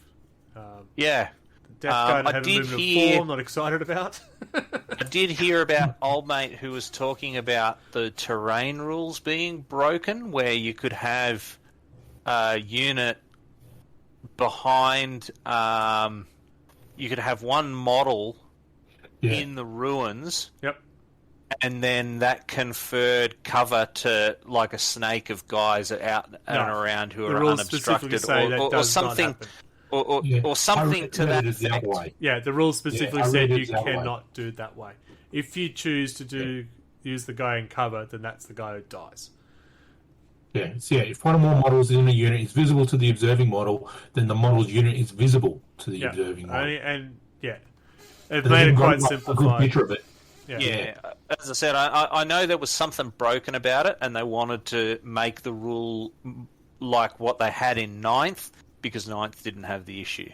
Death Guard have a movement of 4, I'm not excited about. I did hear about old mate who was talking about the terrain rules being broken, where you could have a unit behind. You could have one model Yeah. in the ruins. Yep. And then that conferred cover to like a snake of guys out and around who The are rules specifically unobstructed, say that or does not something, happen. or something to that the effect. other way. Yeah, the rules specifically I said read you it that way. cannot do it that way. If you choose to use the guy in cover, then that's the guy who dies. Yeah, so if one or more models in a unit is visible to the observing model, then the model's unit is visible to the observing model. They've made it quite A good simplified. picture of it. Yeah, as I said, I know there was something broken about it, and they wanted to make the rule like what they had in Ninth, because Ninth didn't have the issue.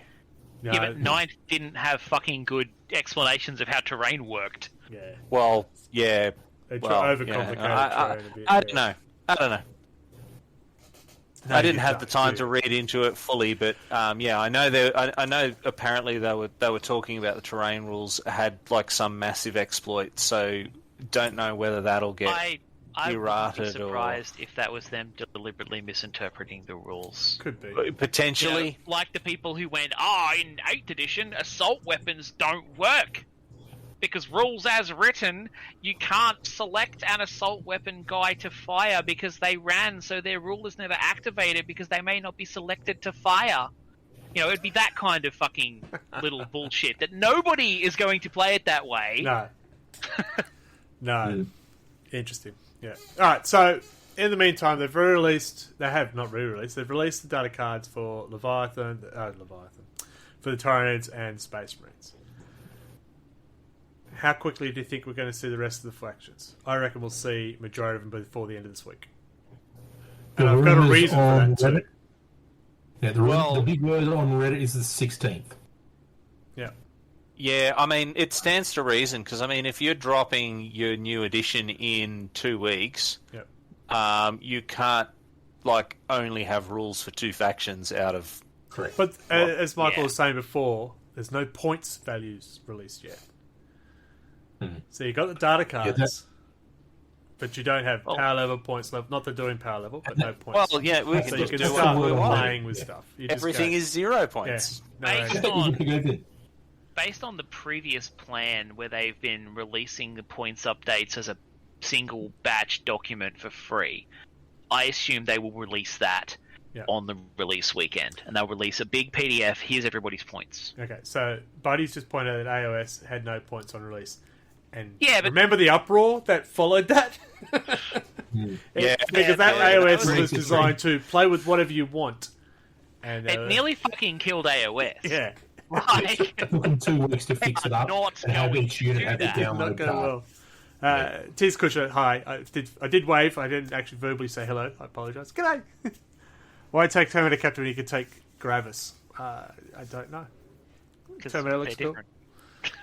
No, Yeah, but Ninth didn't have fucking good explanations of how terrain worked. yeah. Well, yeah. They Well, overcomplicated terrain a bit. I don't know. I don't know. No, I didn't you have the don't, time do to you? read into it fully, but yeah, I know I know. Apparently, they were talking about the terrain rules had like some massive exploit. So don't know whether that'll get I would be errated surprised if that was them deliberately misinterpreting the rules. Could be. potentially. You know, like the people who went, in 8th edition, assault weapons don't work. Because rules as written, you can't select an assault weapon guy to fire because they ran, so their rule is never activated because they may not be selected to fire. You know, it'd be that kind of fucking little bullshit that nobody is going to play it that way. No. No. Interesting. Yeah. Alright, so in the meantime, they've re-released... They have not re-released. They've released the data cards for Leviathan... for the Tyranids and Space Marines. How quickly do you think we're going to see the rest of the factions? I reckon we'll see majority of them before the end of this week. And I've got a reason for that too. Reddit. Yeah, the big word on Reddit is the 16th. Yeah. Yeah, I mean, it stands to reason, because, I mean, if you're dropping your new edition in 2 weeks, Yep. You can't, like, only have rules for 2 factions out of... Correct. But as Michael was saying before, there's no points values released yet. So you got the data cards, but you don't have power level, points level. Not that they're doing power level, but no points. Well, yeah, we so can you just can do start what we want. playing with stuff. You just Everything go, is 0 points. Yeah, Based on the previous plan where they've been releasing the points updates as a single batch document for free, I assume they will release that on the release weekend, and they'll release a big PDF. Here's everybody's points. Okay, so Buddy's just pointed out that AOS had no points on release. And Yeah, but remember the uproar that followed that? Yeah, Because that that AOS was was designed to play with whatever you want. And it nearly fucking killed AOS. Yeah. Like, It took them 2 weeks to fix it up Not and have going each unit to have do a that. Not download going card. well. Tiz Kusher, hi. I did wave. I didn't actually verbally say hello. I apologise. G'day. Why take Terminator Captain when you could take Gravis? I don't know. 'cause Terminator looks they're cool.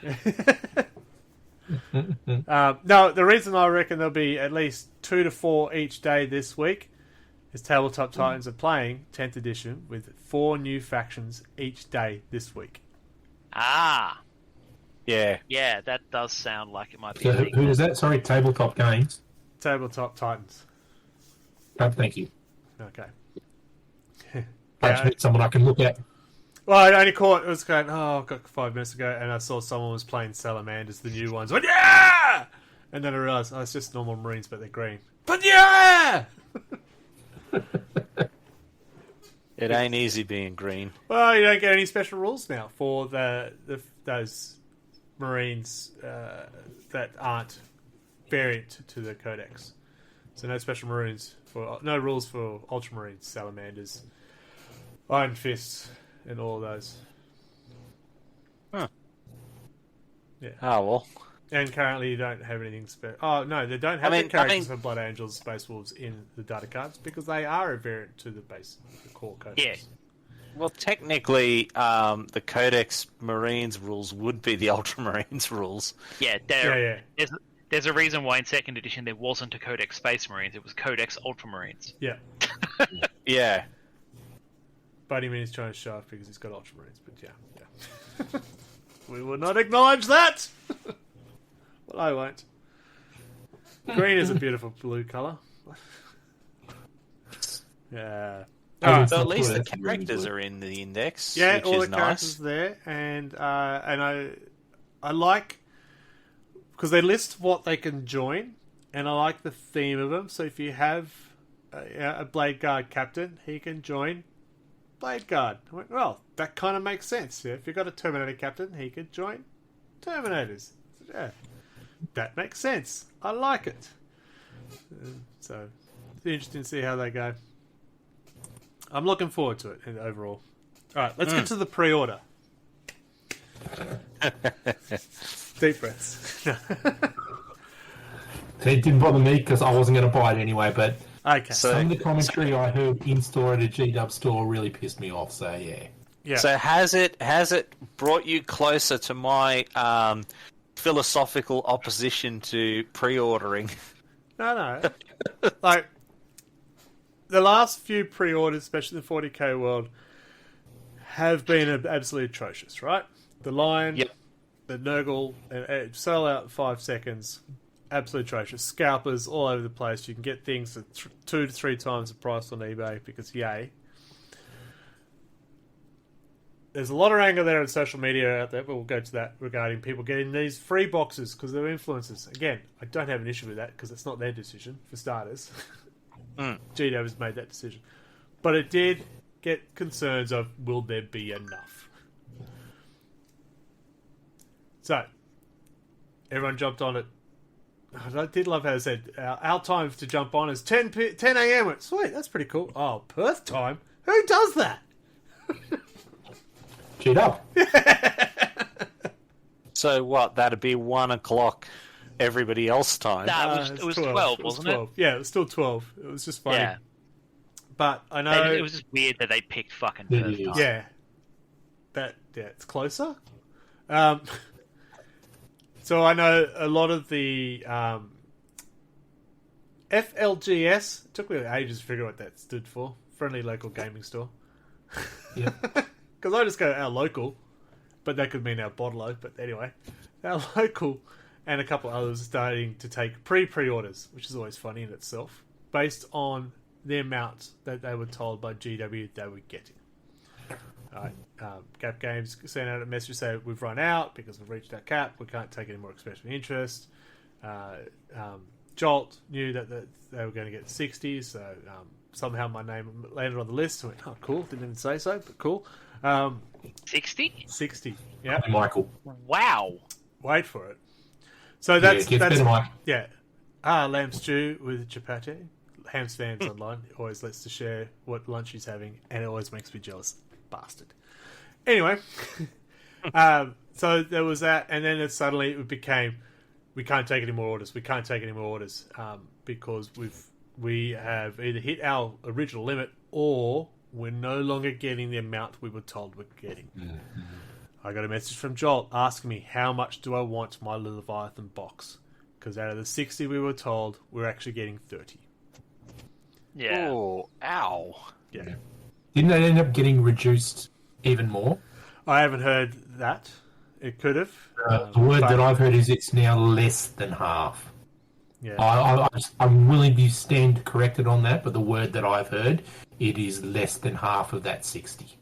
different. No, the reason I reckon there'll be at least 2 to 4 each day this week is Tabletop Titans are playing 10th edition with 4 new factions each day this week. Ah, Yeah. yeah, that does sound like it might be So a thing. who was that? Sorry, Tabletop Games. Tabletop Titans. Oh, thank you. Okay. I just need someone I can look at. Well, I only caught it was going, I got 5 minutes ago, and I saw someone was playing Salamanders, the new ones. I went, yeah! And then I realised, it's just normal Marines, but they're green. But yeah! It ain't easy being green. Well, you don't get any special rules now for those Marines that aren't variant to the Codex. So no special Marines, no rules for Ultramarines, Salamanders, Iron Fists, and all of those. Huh. Yeah. Oh, well. And currently you don't have anything special. Oh, no, they don't have the characters for Blood Angels, Space Wolves in the data cards because they are a variant to the core Codex. Yeah. Well, technically, the Codex Marines rules would be the Ultramarines rules. Yeah, there's a reason why in 2nd edition there wasn't a Codex Space Marines, it was Codex Ultramarines. Yeah. Yeah. Buddy Minnie's trying to show off because he's got Ultramarines, but yeah. We will not acknowledge that! Well, I won't. Green is a beautiful blue colour. Yeah. Alright. So at least the characters are in the index, Yeah, which all is the characters nice. there, and I like because they list what they can join, and I like the theme of them. So if you have a Blade Guard captain, he can join Blade Guard. I went, well, that kind of makes sense. Yeah, if you've got a Terminator captain, he could join Terminators. Yeah, that makes sense. I like it. So it's interesting to see how they go. I'm looking forward to it overall. All right, let's get to the pre-order. Deep breaths. It didn't bother me because I wasn't going to buy it anyway, but Okay. some of the commentary I heard in-store at a G-Dub store really pissed me off, so yeah. Yeah. So has it brought you closer to my philosophical opposition to pre-ordering? No. Like, the last few pre-orders, especially in the 40k world, have been absolutely atrocious, right? The Lion, Yep. the Nurgle, sell out in 5 seconds. Absolutely atrocious. Scalpers all over the place. You can get things at 2 to 3 times the price on eBay because yay. There's a lot of anger there on social media out there, but we'll go to that regarding people getting these free boxes because they're influencers. Again, I don't have an issue with that because it's not their decision, for starters. GW has made that decision. But it did get concerns of, will there be enough? So, everyone jumped on it. I did love how they said, our time to jump on is 10 a.m. Went, sweet, that's pretty cool. Oh, Perth time? Who does that? G-Dub. So what? That'd be 1 o'clock everybody else time. Nah, it was 12, wasn't it? Yeah, it was still 12. It was just funny. Yeah. But I know... It was just weird that they picked fucking Perth is. time. Yeah. It's closer. So I know a lot of the FLGS, it took me ages to figure out what that stood for. Friendly Local Gaming Store. Yeah. Because I just go our local, but that could mean our bottler. But anyway, our local and a couple others starting to take pre-orders, which is always funny in itself, based on the amount that they were told by GW they were getting. Gap Games sent out a message saying we've run out because we've reached our cap. We can't take any more expression of interest. Jolt knew that they were going to get 60, so somehow my name landed on the list. I went, oh, cool. Didn't even say so, but cool. 60? 60. Yeah. Hey, Michael. Wow. Wait for it. So that's better, Mike. yeah. Lamb stew with chapati. Ham's fans online always lets to share what lunch he's having, and it always makes me jealous. Bastard. Anyway, so there was that, and then suddenly it became, we can't take any more orders. We can't take any more orders because we have either hit our original limit or we're no longer getting the amount we were told we're getting. Mm-hmm. I got a message from Jolt asking me how much do I want my Leviathan box, because out of the 60 we were told, we're actually getting 30. Yeah. Oh, ow. Yeah. Didn't they end up getting reduced even more? I haven't heard that. It could have. The word that I've heard is it's now less than half. Yeah. I'm willing to stand corrected on that, but the word that I've heard, it is less than half of that 60.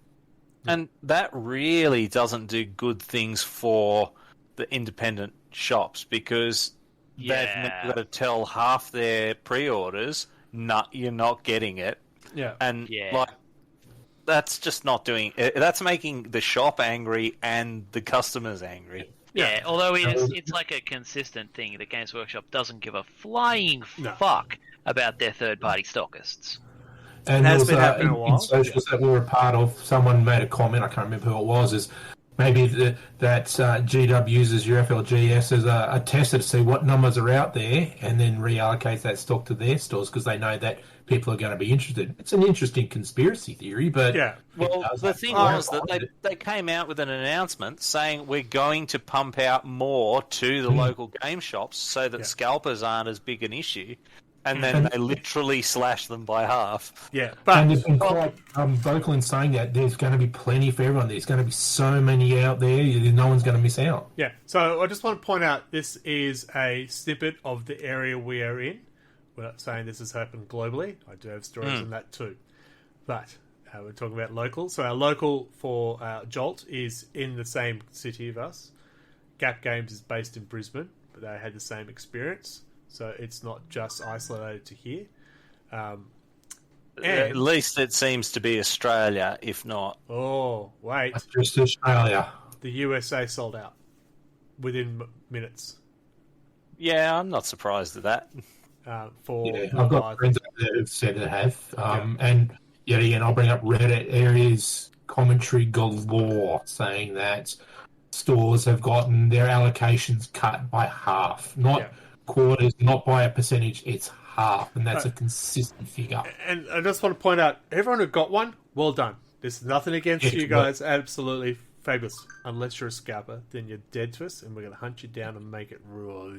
And that really doesn't do good things for the independent shops because they've now got to tell half their pre-orders, you're not getting it. Yeah. And that's just not doing it. That's making the shop angry and the customers angry. Yeah, although it's like a consistent thing that Games Workshop doesn't give a flying fuck about their third-party stockists. And has there been happening a while. in socials that we were a part of, someone made a comment, I can't remember who it was, is maybe that GW uses your FLGS as a tester to see what numbers are out there and then reallocates that stock to their stores because they know that people are going to be interested. It's an interesting conspiracy theory, but... Yeah. Well, the thing was that they came out with an announcement saying we're going to pump out more to the local game shops so that scalpers aren't as big an issue. And then they literally slashed them by half. Yeah, but and they've been quite vocal in saying that there's going to be plenty for everyone. There's going to be so many out there, no one's going to miss out. Yeah, so I just want to point out this is a snippet of the area we are in. We're not saying this has happened globally. I do have stories on that too. But We're talking about local. So our local for Jolt is in the same city of us. Gap Games is based in Brisbane, but they had the same experience. So it's not just isolated to here. At least it seems to be Australia, if not. Oh, wait. That's just Australia. The USA sold out within minutes. Yeah, I'm not surprised at that. I've got friends out there who've said it have. And yet again, I'll bring up Reddit areas commentary galore saying that stores have gotten their allocations cut by half. Not quarters, not by a percentage, it's half. And that's a consistent figure. And I just want to point out, everyone who got one, well done. There's nothing against you guys. Absolutely fabulous. Unless you're a scalper, then you're dead to us, and we're going to hunt you down and make it raw.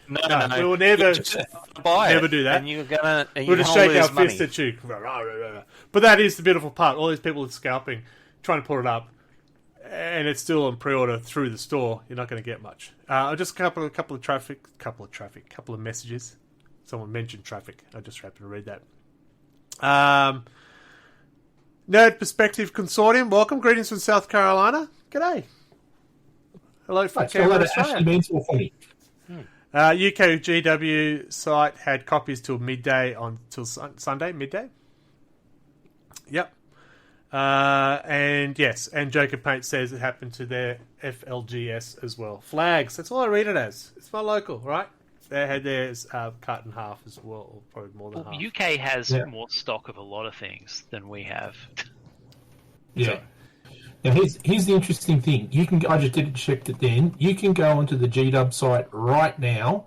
No. We will never do that. And you're gonna, we'll just shake our fist at you. But that is the beautiful part. All these people with scalping, trying to put it up, and it's still on pre-order through the store. You're not going to get much. Just a couple of messages. Someone mentioned traffic. I just happened to read that. Nerd Perspective Consortium, welcome. Greetings from South Carolina. G'day. Hello from Canberra, Australia. UK GW site had copies till midday till Sunday midday. Yep. And yes, and Joker Paint says it happened to their FLGS as well. Flags. That's all I read it as. It's my local, right? They had theirs cut in half as well, or probably more than half. UK has more stock of a lot of things than we have. Yeah. Now here's the interesting thing. I just did check it then. You can go onto the GW site right now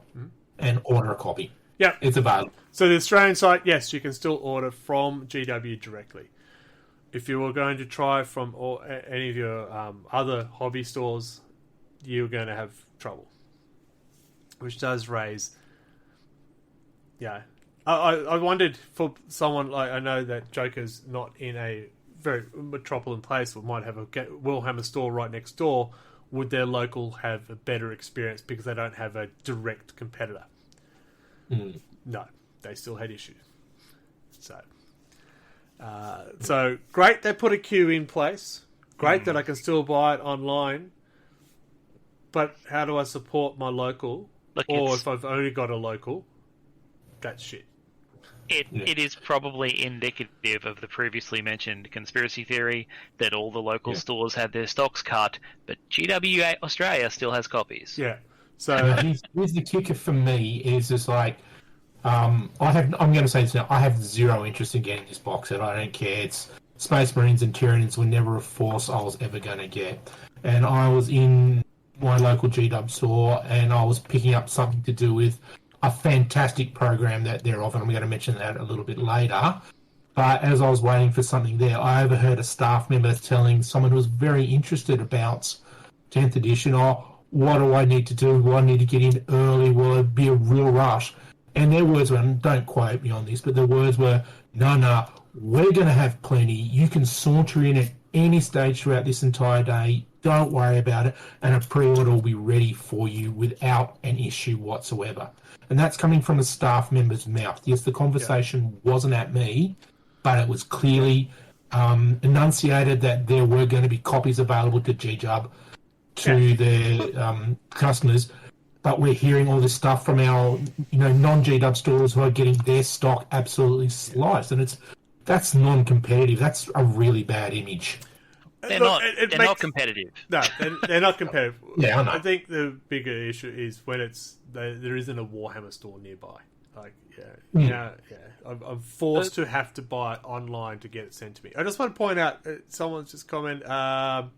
and order a copy. Yeah, it's available. So the Australian site, yes, you can still order from GW directly. If you were going to try from any of your other hobby stores, you're going to have trouble. Which does raise... Yeah. I wondered for someone like... I know that Joker's not in a very metropolitan place, or might have a Willhammer store right next door. Would their local have a better experience because they don't have a direct competitor? No. They still had issues. So great they put a queue in place. Great that I can still buy it online. But how do I support my local? Or if I've only got a local, that's shit. It is probably indicative of the previously mentioned conspiracy theory that all the local stores had their stocks cut, but GWA Australia still has copies. Yeah. So here's the kicker for me is just like I'm going to say this now. I have zero interest in getting this box set. I don't care. It's Space Marines and Tyranids were never a force I was ever going to get, and I was in my local GW store and I was picking up something to do with a fantastic program that they're offering. I'm going to mention that a little bit later. But as I was waiting for something there, I overheard a staff member telling someone who was very interested about 10th edition, what do I need to do? Will I need to get in early? Will it be a real rush? And their words were, and don't quote me on this, but their words were, no, we're going to have plenty. You can saunter in at any stage throughout this entire day. Don't worry about it. And a pre-order will be ready for you without an issue whatsoever. And that's coming from a staff member's mouth. Yes, the conversation wasn't at me, but it was clearly enunciated that there were going to be copies available to GW to their customers. But we're hearing all this stuff from our non-GW stores who are getting their stock absolutely sliced. And that's non-competitive. That's a really bad image. They're not competitive. No, they're not competitive. Yeah, I know. I think the bigger issue is when there isn't a Warhammer store nearby. I'm forced to have to buy it online to get it sent to me. I just want to point out, someone's just commented, No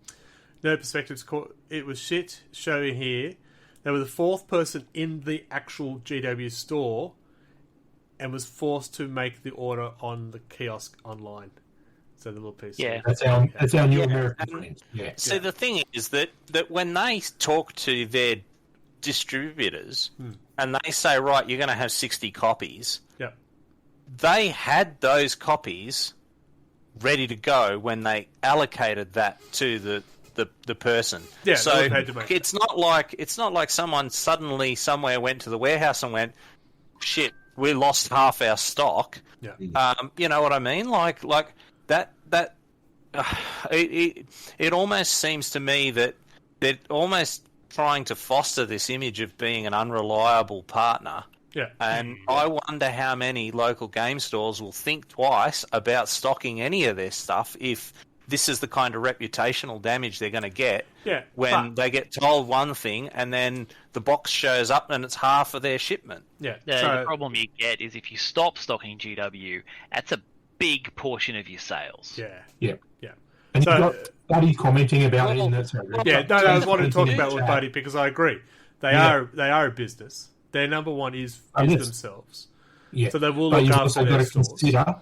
Perspectives, it was shit showing here. They were the fourth person in the actual GW store and was forced to make the order on the kiosk online. So the little piece. Yeah, that's our new American friends. Yeah. So the thing is that when they talk to their distributors and they say, right, you're going to have 60 copies, they had those copies ready to go when they allocated that to the person. Yeah, so it's not like someone suddenly somewhere went to the warehouse and went, shit, we lost half our stock. Yeah. You know what I mean? Like that it almost seems to me that they're almost trying to foster this image of being an unreliable partner. Yeah. And I wonder how many local game stores will think twice about stocking any of their stuff if this is the kind of reputational damage they're going to get when they get told one thing and then the box shows up and it's half of their shipment. Yeah. The problem you get is if you stop stocking GW, that's a big portion of your sales. Yeah. And you've got Buddy commenting about it in that. I wanted to talk about with Buddy because I agree. They are a business. Their number one is themselves. Yeah. So they will look after their stores. Consider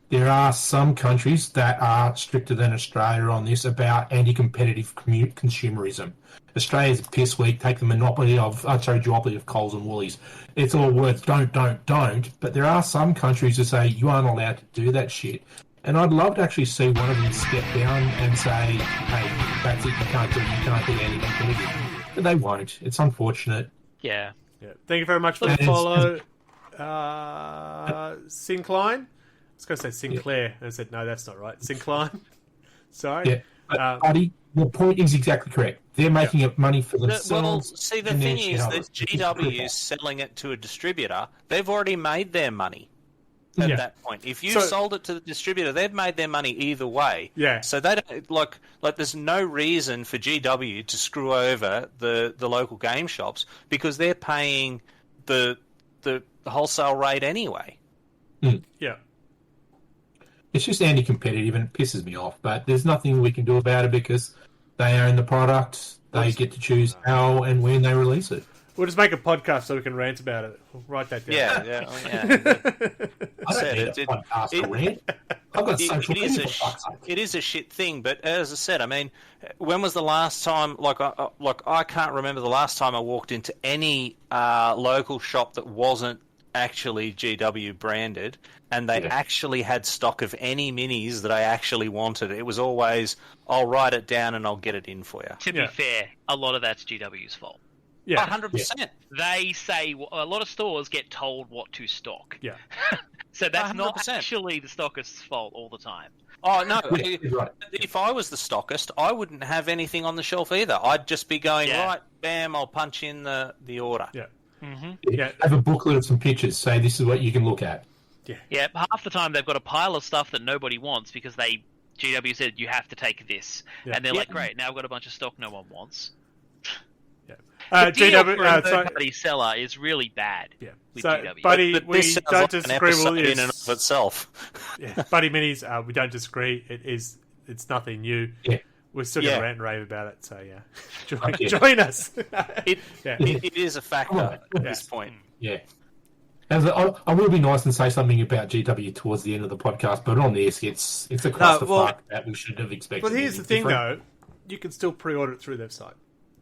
there are some countries that are stricter than Australia on this about anti-competitive consumerism. Australia's a piss weak, take the duopoly of Coles and Woolies. It's all words, don't. But there are some countries that say you aren't allowed to do that shit. And I'd love to actually see one of them step down and say, hey, that's it, you can't be anti-competitive. But they won't. It's unfortunate. Yeah. Thank you very much for the follow. Sincline? I was going to say Sinclair. And I said, no, that's not right. Sincline. Sorry. Yeah. Buddy, your point is exactly correct. They're making up money for themselves. Well, see, the thing is that GW is selling it to a distributor. They've already made their money at that point. If you sold it to the distributor, they've made their money either way. Yeah. So they don't, like there's no reason for GW to screw over the local game shops because they're paying the wholesale rate anyway. Yeah. It's just anti-competitive and it pisses me off, but there's nothing we can do about it because they own the product. They get to choose how and when they release it. We'll just make a podcast so we can rant about it. We'll write that down. Yeah. I don't need a podcast to rant. I've got social media. It is a shit thing, but as I said, I mean, when was the last time? I can't remember the last time I walked into any local shop that wasn't actually GW branded, and they actually had stock of any minis that I actually wanted. It was always, I'll write it down and I'll get it in for you. To be fair, a lot of that's GW's fault. Yeah, 100%. They say a lot of stores get told what to stock. Yeah. So that's 100%. not actually the stockist's fault all the time. Oh, no. If I was the stockist, I wouldn't have anything on the shelf either. I'd just be going, right, bam, I'll punch in the order. Yeah. Mm-hmm. Have a booklet of some pictures. Say this is what you can look at. Yeah. Half the time they've got a pile of stuff that nobody wants because GW said you have to take this, and they're like, great, now I've got a bunch of stock no one wants. The deal for a third-party seller is really bad. Yeah. With so, GW. Buddy, we don't disagree with you. In and of itself. Buddy Minis, we don't disagree. It's nothing new. Yeah. We're still going to rant and rave about it, so join us. It is a factor at this point. Yeah. I will be nice and say something about GW towards the end of the podcast, but on this, it's a clusterfuck that we should have expected. But here's the thing, though. You can still pre-order it through their site.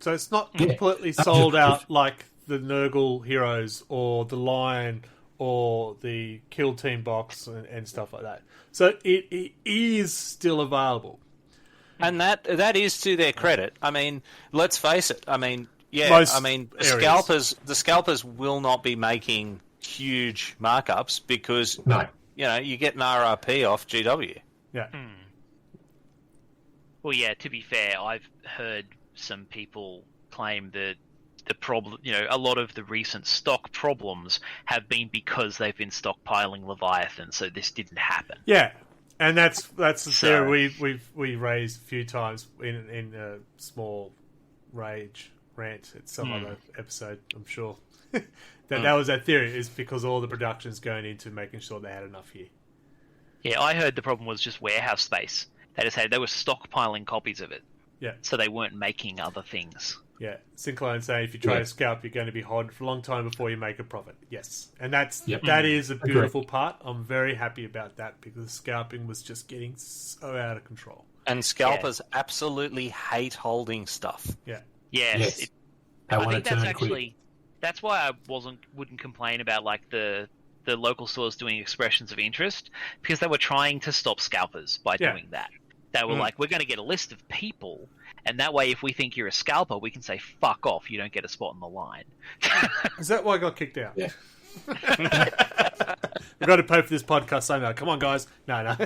So it's not completely sold out like the Nurgle Heroes or the Lion or the Kill Team box and stuff like that. So it is still available. And that is to their credit. I mean, let's face it. I mean, the scalpers will not be making huge markups because you get an RRP off GW. Yeah. Well, yeah. To be fair, I've heard some people claim that the problem, a lot of the recent stock problems have been because they've been stockpiling Leviathan, so this didn't happen. Yeah. And that's the theory we raised a few times in a small rant at some other episode, I'm sure. that was our theory, is because all the production's going into making sure they had enough here. Yeah, I heard the problem was just warehouse space. They just had, they were stockpiling copies of it. Yeah. So they weren't making other things. Yeah. Sinclair saying if you try to scalp, you're going to be holding for a long time before you make a profit. Yes. And that is a beautiful part. I'm very happy about that because scalping was just getting so out of control. And scalpers absolutely hate holding stuff. Yeah. Yes. I think that's actually... That's why I wouldn't complain about like the local stores doing expressions of interest, because they were trying to stop scalpers by doing that. They were like, we're going to get a list of people, and that way if we think you're a scalper, we can say, fuck off, you don't get a spot on the line. Is that why I got kicked out? Yeah. We've got to pay for this podcast, so no. Come on, guys. No.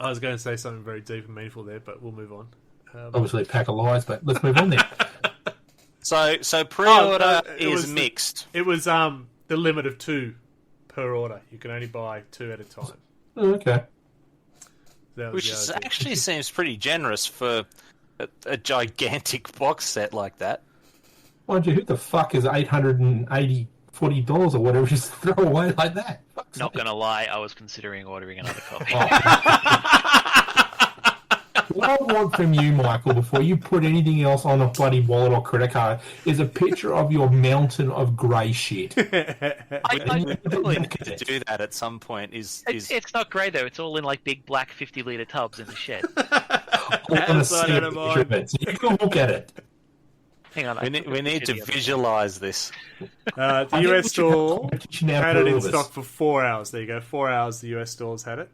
I was going to say something very deep and meaningful there, but we'll move on. Obviously, a pack of lies, but let's move on then. So pre-order it is was mixed. It was the limit of 2 per order. You can only buy 2 at a time. Oh, okay. That was Which the other thing. actually seems pretty generous for a gigantic box set like that. Mind you, who the fuck is $840 or whatever just throw away like that? Fuck's Not sake. gonna lie, I was considering ordering another copy. What I want from you, Michael, before you put anything else on a bloody wallet or credit card, is a picture of your mountain of grey shit. I probably need to do that at some point. It's not grey though. It's all in like big black 50-litre tubs in the shed. I want to see a picture of it, so you can look at it. Hang on, we need to visualize this. The I think US we should have store competition had after it in all this. stock for 4 hours. There you go. 4 hours the US stores had it.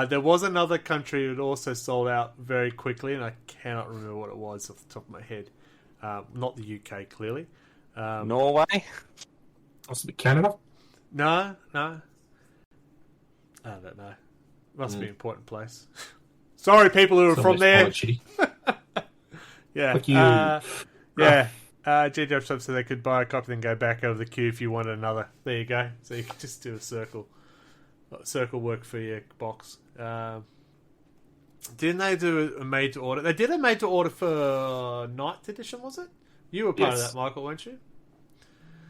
There was another country that also sold out very quickly, and I cannot remember what it was off the top of my head. Not the UK, clearly. Norway? Must be Canada? No. I don't know. Must be an important place. Sorry, people who are from there. Shitty. Yeah. Fuck you. Yeah. GW Shop said they could buy a copy and go back over the queue if you wanted another. There you go. So you could just do a circle work for your box. Didn't they do a made to order? They did a made to order for Ninth Edition, was it? You were part of Yes. that, Michael, weren't you?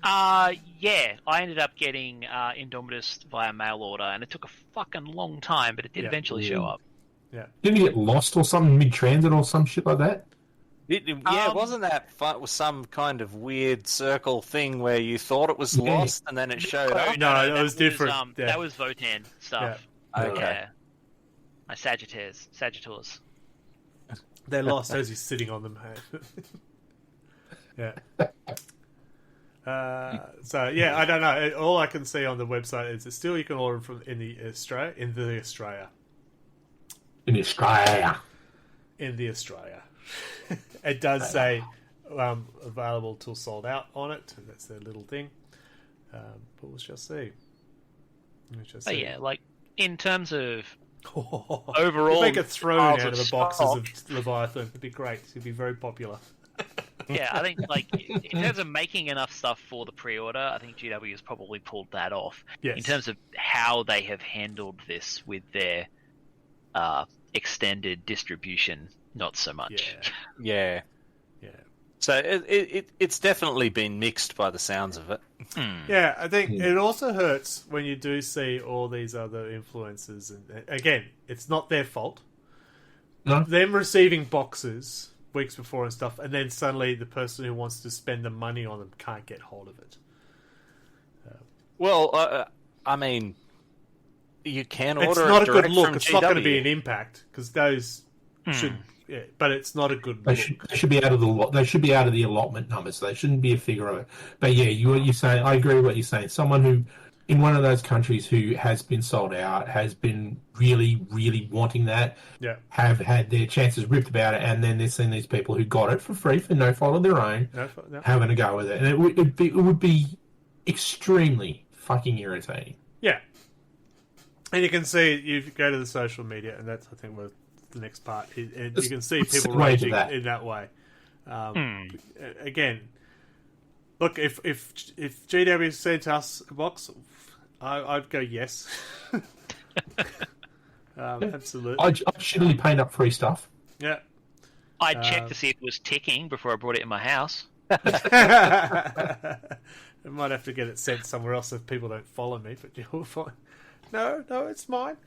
Yeah, I ended up getting Indomitus via mail order, and it took a fucking long time, but it did Yeah. eventually show up. Didn't you get lost or something mid-transit or some shit like that? Wasn't that fun? Was some kind of weird circle thing where you thought it was Yeah. lost and then it showed up? No, that was different. Yeah. That was Votan stuff. Okay. Yeah. My Sagittars. They're lost as you're sitting on them. Hey. Yeah. So yeah, I don't know. All I can see on the website is that still you can order from in the Australia. In Australia. It does say available till sold out on it. That's their little thing. But we'll just see. But yeah, like in terms of Overall, overall make a throne piles out of the of boxes stock. of Leviathan. It'd be great. It'd be very popular. Yeah, I think like in terms of making enough stuff for the pre-order, I think GW has probably pulled that off. Yes. In terms of how they have handled this with their extended distribution, not so much. Yeah. Yeah. So it's definitely been mixed by the sounds of it. Yeah, I think it also hurts when you do see all these other influencers. And again, it's not their fault. No? Them receiving boxes weeks before and stuff, and then suddenly the person who wants to spend the money on them can't get hold of it. Well, I mean, you can order It's not a good direct look. from It's not going to GW. be an impact because those should. Yeah, but it's not a good They look. should be out of the lot. They should be out of the allotment numbers. They shouldn't be a figure of it. But yeah, you're saying. I agree with what you're saying. Someone who, in one of those countries, who has been sold out, has been really, really wanting that. Yeah. Have had their chances ripped about it, and then they're seeing these people who got it for free for no fault of their own, No. having a go with it, and it would be extremely fucking irritating. Yeah. And you can see, you go to the social media, and that's, I think, where the next part. You can see let's people segue to raging that. in that way. Again, look, if GW sent us a box, I'd go yes. Absolutely. I'd shittily paint up free stuff. Yeah. I checked to see if it was ticking before I brought it in my house. I might have to get it sent somewhere else if people don't follow me, but you'll find. No, it's mine.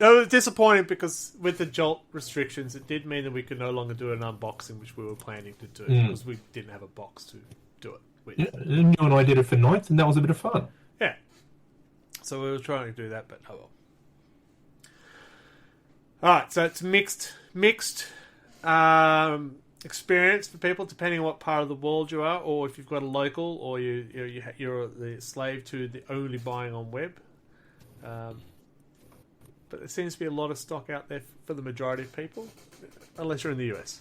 It was disappointing because with the Jolt restrictions, it did mean that we could no longer do an unboxing, which we were planning to do because we didn't have a box to do it with. Yeah, and you and I did it for ninth, and that was a bit of fun. Yeah. So we were trying to do that, but oh well. Alright, so it's mixed experience for people, depending on what part of the world you are, or if you've got a local, or you're the slave to the only buying on web. But there seems to be a lot of stock out there for the majority of people, unless you're in the US.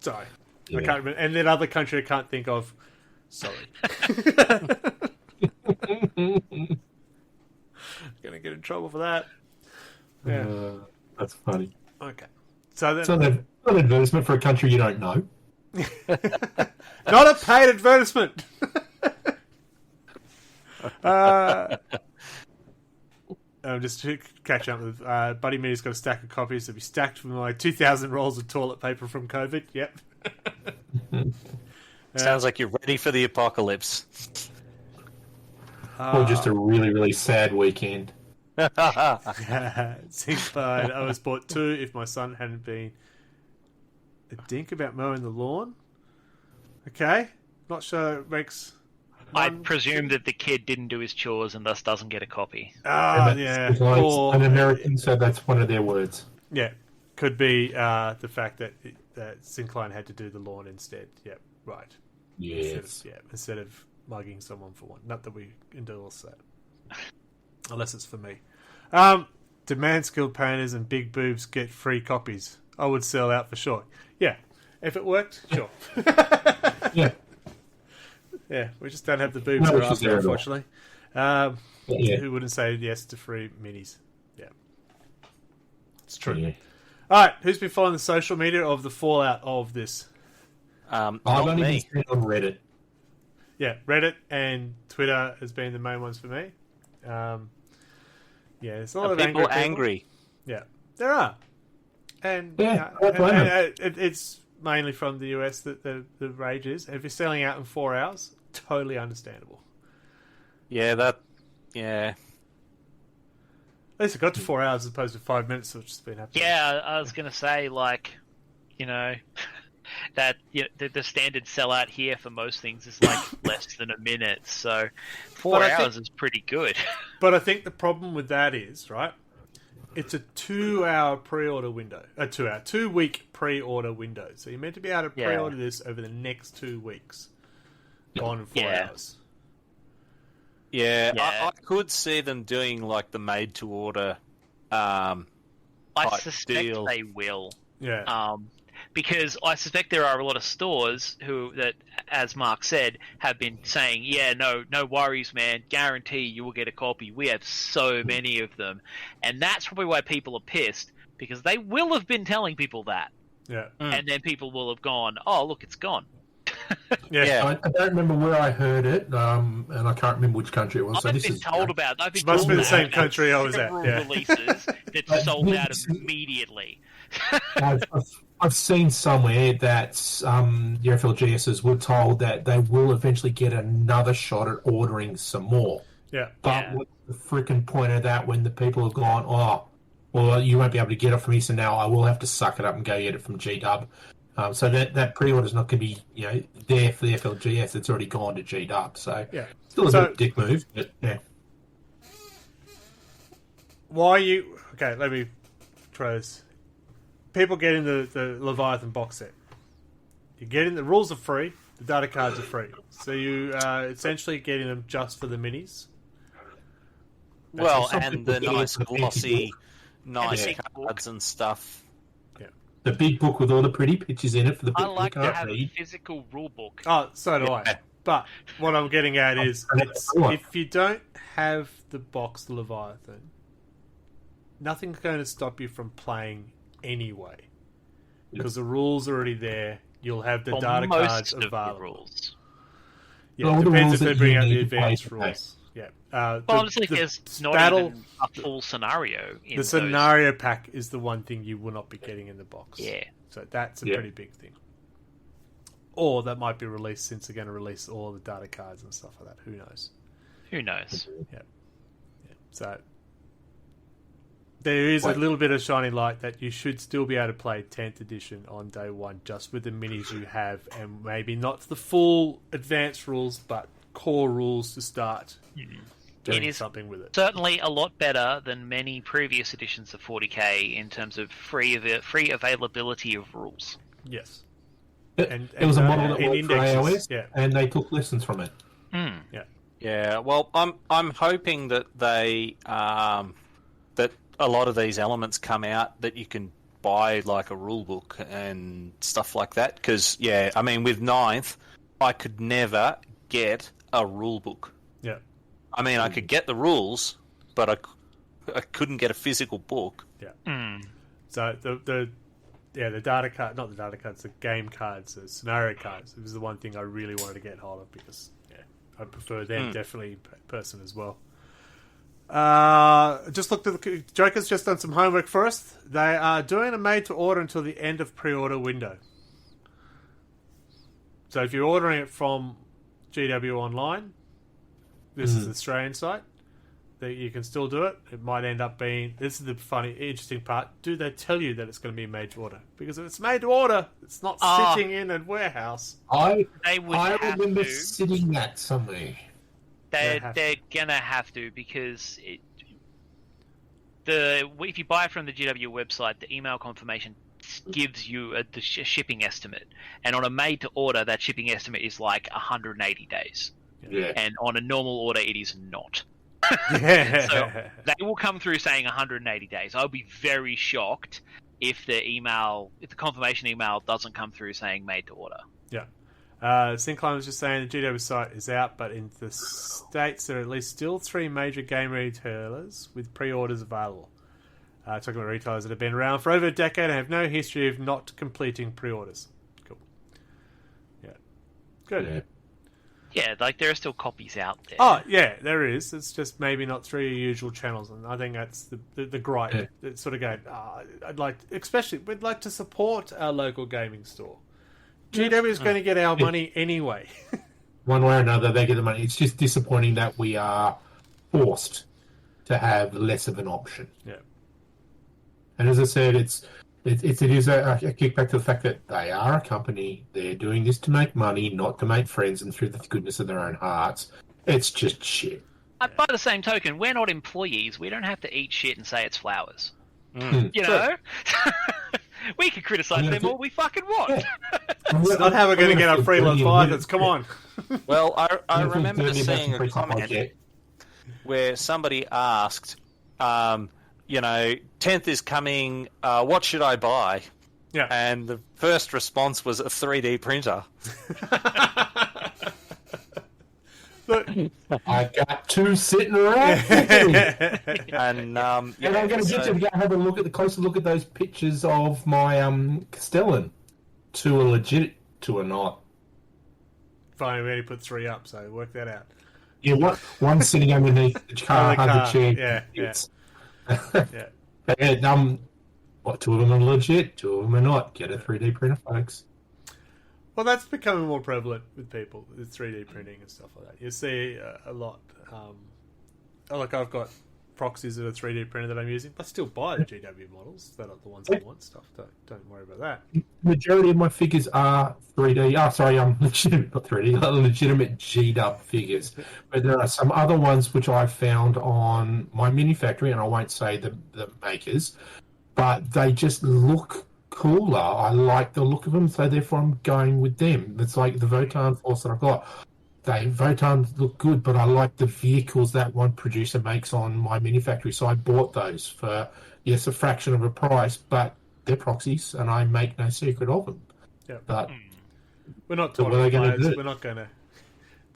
Sorry. Yeah. I can't remember. And that other country I can't think of. Sorry. Gonna get in trouble for that. Yeah. That's funny. Okay. So then, So they've got an advertisement for a country you don't know. not a paid advertisement. Just to catch up with Buddy Me's got a stack of copies to be stacked from like 2,000 rolls of toilet paper from COVID. Yep. Sounds like you're ready for the apocalypse. Or just a really, really sad weekend. Zinkbud, I was bought 2 if my son hadn't been a dink about mowing the lawn. Okay. Not sure it makes... I presume that the kid didn't do his chores and thus doesn't get a copy. Yeah. It's like Or, an American, so that's one of their words. yeah. Could be the fact that Zinkline had to do the lawn instead. Yep. Right. Yes. Instead of mugging someone for one. Not that we endorse that. Unless it's for me. Demand skilled painters and big boobs get free copies. I would sell out for sure. Yeah. If it worked, sure. Yeah. Yeah, we just don't have the boobs No, we're which is after, there at all. unfortunately. Yeah. Who wouldn't say yes to free minis? Yeah. It's true. Yeah. Alright, who's been following the social media of the fallout of this? I've Not only been me. seeing it on Reddit. Yeah, Reddit and Twitter has been the main ones for me. There's a lot Are of people angry. angry? Yeah, there are. And, Yeah, I blame it's mainly from the US that the rage is. And if you're selling out in 4 hours, totally understandable. Yeah. At least it got to 4 hours as opposed to 5 minutes, which has been happening. Yeah, I was going to say, that the standard sellout here for most things is like less than a minute. So 4 But I hours think- is pretty good. But I think the problem with that is, right, it's a 2-hour pre-order window. A 2-week pre-order window. So you're meant to be able to Yeah. pre-order this over the next 2 weeks. Gone in 4 Yeah. hours. Yeah, Yeah. I could see them doing like the made-to-order I type suspect deal. they will. Yeah. Because I suspect there are a lot of stores that, as Mark said, have been saying, yeah, no worries, man, guarantee you will get a copy. We have so many of them. And that's probably why people are pissed, because they will have been telling people that. Yeah. And then people will have gone, oh, look, it's gone. Yeah. I don't remember where I heard it, and I can't remember which country it was. So I've this been is told about. I've been Must told be the that same about country I was at, several yeah. releases that But sold out this- immediately. I've seen somewhere that the FLGSs were told that they will eventually get another shot at ordering some more. Yeah. But Yeah. what's the freaking point of that when the people have gone, oh, well, you won't be able to get it from me, so now I will have to suck it up and go get it from G-Dub. So that pre-order is not going to be there for the FLGS. It's already gone to G-Dub. So Yeah. still a So- bit of a dick move, but yeah. Why you... Okay, let me try this. People getting the Leviathan box set. You're getting... The rules are free. The data cards are free. So you are essentially getting them just for the minis. Well, some and people the do it nice for the glossy, nice big book. cards and stuff. The big book with all the pretty pictures in it for the I people like who to can't have a read. physical rule book. Oh, so do I. Yeah. But what I'm getting at is, it's, if you don't have the box Leviathan, nothing's going to stop you from playing anyway. Because the rules are already there. You'll have the For data most cards of the available. rules. Yeah, All it the depends rules if they that bring you out the need to play advanced today. rules. Yeah. Well, honestly, there's not battle- even a full scenario in The those. scenario pack is the one thing you will not be getting in the box. Yeah. So that's a Yeah. pretty big thing. Or that might be released since they're going to release all the data cards and stuff like that. Who knows? Who knows? Yeah. So there is a little bit of shining light that you should still be able to play 10th edition on day one just with the minis you have, and maybe not the full advanced rules, but core rules to start doing It is something with it. Certainly a lot better than many previous editions of 40k in terms of free availability of rules. Yes. It was a model that in worked for indexes, AOS, yeah. and they took lessons from it. Yeah, well, I'm hoping that they that a lot of these elements come out that you can buy like a rule book and stuff like that. Because I mean, with 9th, I could never get a rule book. Yeah. I mean, I could get the rules, but I couldn't get a physical book. Yeah. So the data card, not the data cards, the game cards, the scenario cards. It was the one thing I really wanted to get hold of because I prefer them definitely in person as well. Just looked at the Joker's just done some homework for us. They are doing a made to order until the end of pre-order window. So if you're ordering it from GW Online, this is the Australian site, that you can still do it. It might end up being, this is the funny, interesting part, do they tell you that it's going to be made to order? Because if it's made to order, it's not sitting in a warehouse. I to. remember sitting that somewhere. They're gonna have to, because if you buy it from the GW website, the email confirmation gives you the shipping estimate, and on a made to order, that shipping estimate is like 180 days, and on a normal order, it is not. So they will come through saying 180 days. I'll be very shocked if the confirmation email doesn't come through saying made to order. Yeah. Syncline was just saying the GW site is out, but in the States there are at least still 3 major game retailers with pre-orders available. Talking about retailers that have been around for over a decade and have no history of not completing pre-orders. Cool. Yeah. Good. Yeah, like there are still copies out there. Oh, yeah, there is. It's just maybe not through your usual channels, and I think that's the gripe. Yeah. It's sort of going, we'd like to support our local gaming store. GW is going to get our money anyway. One way or another, they get the money. It's just disappointing that we are forced to have less of an option. Yeah. And as I said, it is a kickback to the fact that they are a company. They're doing this to make money, not to make friends and through the goodness of their own hearts. It's just shit. By the same token, we're not employees. We don't have to eat shit and say it's flowers. You know? We can criticise them all we fucking want. It's not how we're going to get our free Leviathans. Come on. Well, I remember seeing a comment where somebody asked, 10th is coming, what should I buy? Yeah. And the first response was a 3D printer. Look, I got 2 sitting around. And I'm going to get you to go have a closer look at those pictures of my Castellan. 2 are legit, 2 are not. Fine, we only put 3 up, so work that out. Yeah, one's sitting underneath the car, the chair. Yeah. And, 2 of them are legit, 2 of them are not. Get a 3D printer, folks. Well, that's becoming more prevalent with people, with 3D printing and stuff like that. You see a lot. Like I've got proxies of a 3D printer that I'm using, but I still buy the GW models. They're not the ones I want. Stuff. Don't worry about that. Majority of my figures are 3D. Legitimate, not 3D. Legitimate G'd-up figures. But there are some other ones which I've found on my mini factory, and I won't say the makers, but they just look cooler. I like the look of them, so therefore I'm going with them. It's like the Votan Force that I've got. Votans look good, but I like the vehicles that one producer makes on my mini factory, so I bought those for, a fraction of a price, but they're proxies, and I make no secret of them. Yeah. But we're not what are they going to do? We're not going to.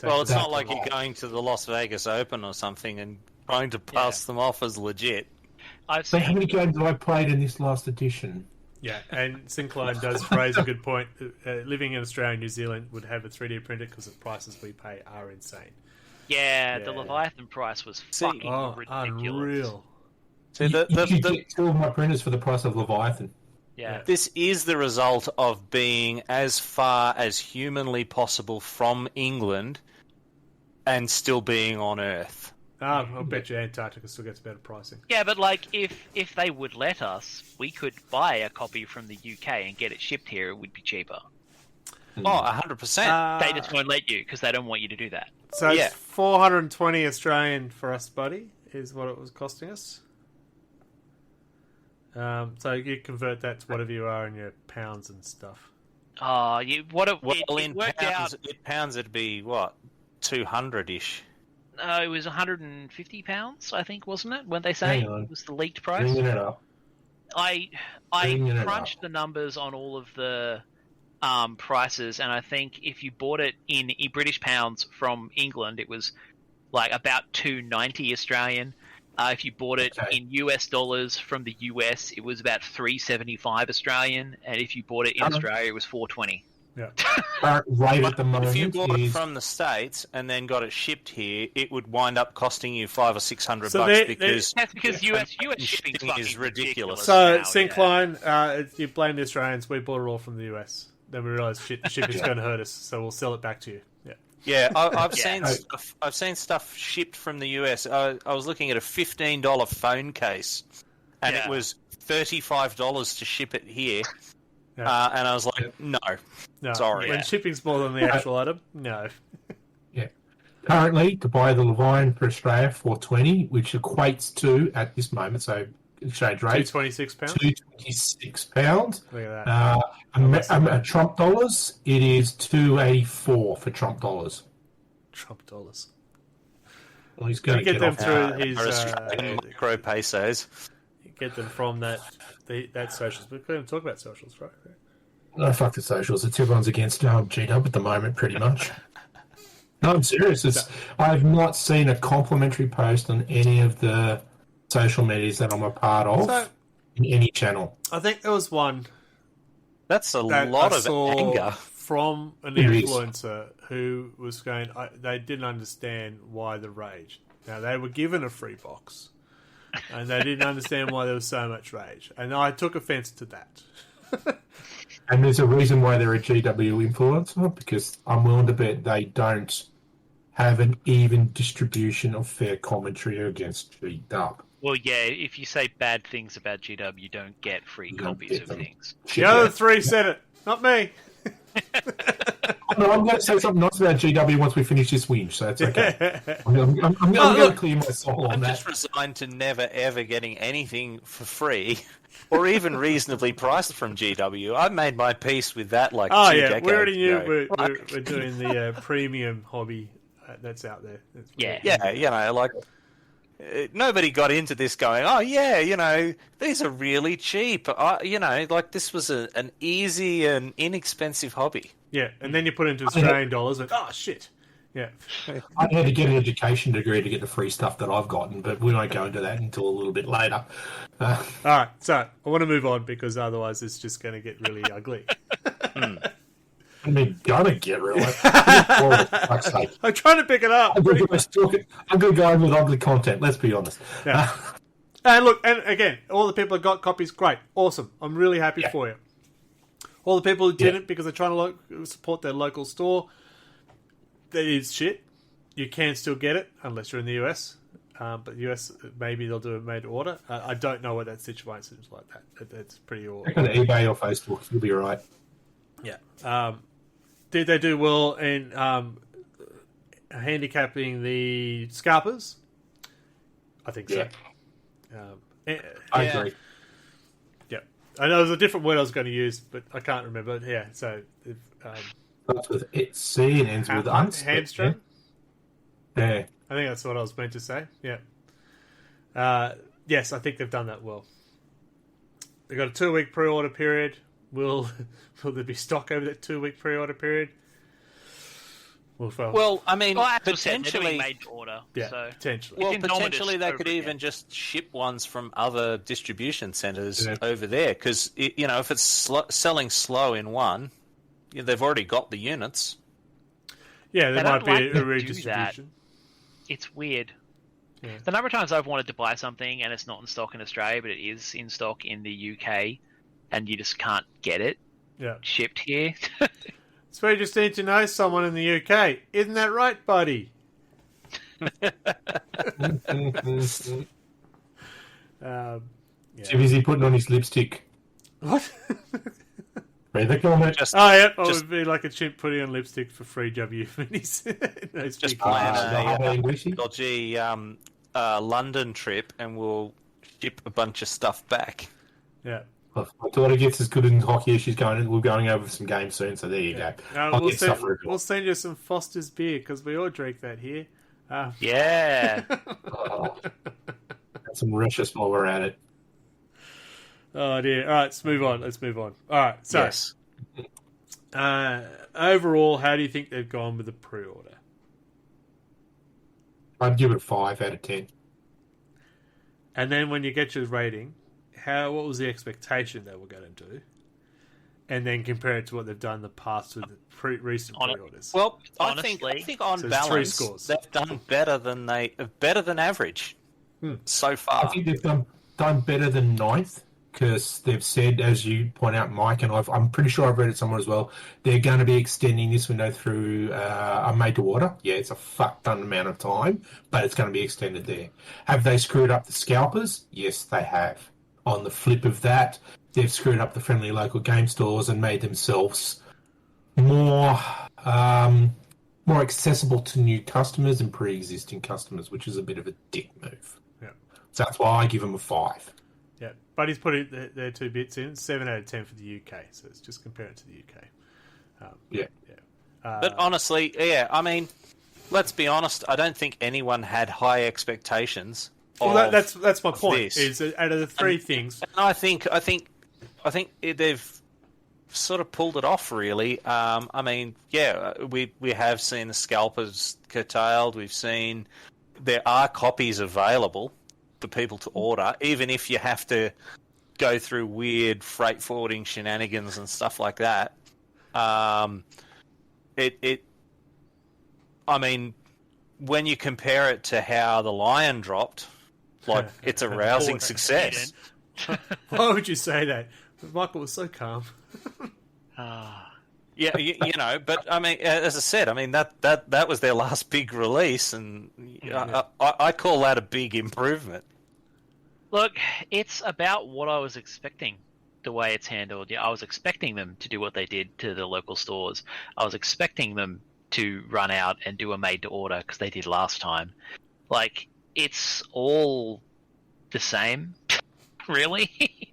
Well, it's not like you're going to the Las Vegas Open or something and trying to pass them off as legit. So how many games have I played in this last edition? Yeah, and Syncline does raise a good point. Living in Australia and New Zealand would have a 3D printer because the prices we pay are insane. Yeah, the Leviathan price was fucking ridiculous. Unreal. So you could get 2 of my printers for the price of Leviathan. Yeah. This is the result of being as far as humanly possible from England and still being on Earth. I'll bet you Antarctica still gets better pricing. Yeah, but like if they would let us, we could buy a copy from the UK and get it shipped here. It would be cheaper. Oh, 100%. They just won't let you because they don't want you to do that. So it's 420 Australian for us, buddy, is what it was costing us. So you convert that to whatever you are in your pounds and stuff. In pounds it'd be what, 200-ish. It was £150, I think, wasn't it? When they say it was the leaked price. Bringing it up. I crunched the numbers on all of the prices, and I think if you bought it in British pounds from England, it was like about $2.90 Australian. If you bought it in US dollars from the US, it was about $3.75 Australian, and if you bought it in Australia, it was $4.20. Yeah. Current rate at the moment If you bought it is from the States and then got it shipped here, it would wind up costing you $500 or $600 So because That's because US shipping shipping is ridiculous. So, now, Syncline, you blame the Australians. We bought it all from the US. Then we realised the shipping's going to hurt us, so we'll sell it back to you. Yeah. Yeah, I've Yeah. seen stuff shipped from the US. I was looking at a $15 phone case, and it was $35 to ship it here. Yeah. And I was like, no, sorry. When shipping's more than the actual item, no. Yeah. Currently, to buy the Levian for Australia, $4.20, which equates to, at this moment, so exchange rate, £226. £226. Look at that. Trump dollars, it is $2.84 for Trump dollars. Trump dollars. Well, he's going You to get get them off. through his... Australian micro pesos. you get them from that socials. We couldn't talk about socials, right? No, fuck the socials. It's everyone's against GW at the moment, pretty much. No, I'm serious. I've not seen a complimentary post on any of the social medias that I'm a part of in any channel. I think there was one That's a that lot I of saw anger. from an It is. influencer who was going, they didn't understand why the rage. Now, they were given a free box, and they didn't understand why there was so much rage. And I took offence to that. And there's a reason why they're a GW influencer, because I'm willing to bet they don't have an even distribution of fair commentary against GW. Well, yeah, if you say bad things about GW, you don't get free copies get of them. things. The other three said it, not me. No, I'm going to say something nice about GW once we finish this whinge, so it's okay. I'm going to clear my soul on I'm that. just resigned to never ever getting anything for free or even reasonably priced from GW. I made my peace with that like 2 decades we already knew ago. we're doing the premium hobby that's out there. Yeah. Yeah, nobody got into this going, oh, yeah, these are really cheap. This was an easy and inexpensive hobby. Yeah, and then you put it into Australian dollars and, oh, shit. Yeah. I had to get an education degree to get the free stuff that I've gotten, but we won't go into that until a little bit later. All right, so I want to move on because otherwise it's just going to get really ugly. I mean, gonna get really. For fuck's sake. I'm trying to pick it up. I'm good going with ugly content, let's be honest. Yeah. And look, and again, all the people that got copies, great, awesome. I'm really happy for you. All the people who didn't because they're trying to support their local store, that is shit. You can still get it unless you're in the US. But US, maybe they'll do a made to order. I don't know what that situation is like that. It's pretty awful. Check on eBay or Facebook, you'll be right. Yeah. Did they do well in handicapping the scalpers? I think so. I agree. Yeah. I know there's a different word I was going to use, but I can't remember. Yeah, so... Starts with C and ends with uns. hamstring? Yeah. I think that's what I was meant to say. Yeah. Yes, I think they've done that well. They've got a 2-week pre-order period. Will there be stock over that 2-week pre-order period? Well, I mean, potentially made to order. Yeah, So. potentially. Well, It's in potentially they Dominus could over even again. just ship ones from other distribution centres over there, because if it's selling slow in one, they've already got the units. Yeah, there They might don't be like a to do redistribution. It's weird. Yeah. The number of times I've wanted to buy something and it's not in stock in Australia, but it is in stock in the UK, and you just can't get it Yeah. shipped here. So you just need to know someone in the UK. Isn't that right, buddy? Yeah. Too busy putting on his lipstick. What? Read the comment. Just, Oh, yeah. I Just- would be like a chimp putting on lipstick for free W minis. No, just speaking plan of- the Englishy. London trip, and we'll ship a bunch of stuff back. Yeah. My daughter gets as good in hockey as she's going. We're going over some games soon, so there you go. I'll We'll get stuff for we'll send you some Foster's beer because we all drink that here. Yeah. some rushes while we're at it. Oh dear. All right, let's move on. All right. So, Yes. overall, how do you think they've gone with the pre-order? I'd give it 5 out of 10. And then when you get your rating, what was the expectation they were going to do? And then compare it to what they've done in the past with the recent pre-orders. Well, Honestly, I think on so balance, 3 scores. they've done better than average so far. I think they've done better than ninth, because they've said, as you point out, Mike, and I'm pretty sure I've read it somewhere as well, they're going to be extending this window through a made to order. Yeah, it's a fuck ton amount of time, but it's going to be extended there. Have they screwed up the scalpers? Yes, they have. On the flip of that, they've screwed up the friendly local game stores and made themselves more accessible to new customers and pre-existing customers, which is a bit of a dick move. Yeah. So that's why I give them a 5. Yeah, but he's put their 2 bits in. 7 out of 10 for the UK, so it's just compare it to the UK. Yeah. But honestly, I mean, let's be honest. I don't think anyone had high expectations. Well, that's my point. This. Is that out of the 3 things, And I think they've sort of pulled it off. Really, I mean, we have seen the scalpers curtailed. We've seen there are copies available for people to order, even if you have to go through weird freight forwarding shenanigans and stuff like that. I mean, when you compare it to how the Lion dropped, like, it's a rousing success. why would you say that? Michael was so calm. Yeah, you know, but I mean, as I said, I mean that was their last big release, and I call that a big improvement. Look, it's about what I was expecting. The way it's handled, I was expecting them to do what they did to the local stores. I was expecting them to run out and do a made to order, because they did last time. Like, it's all the same, really.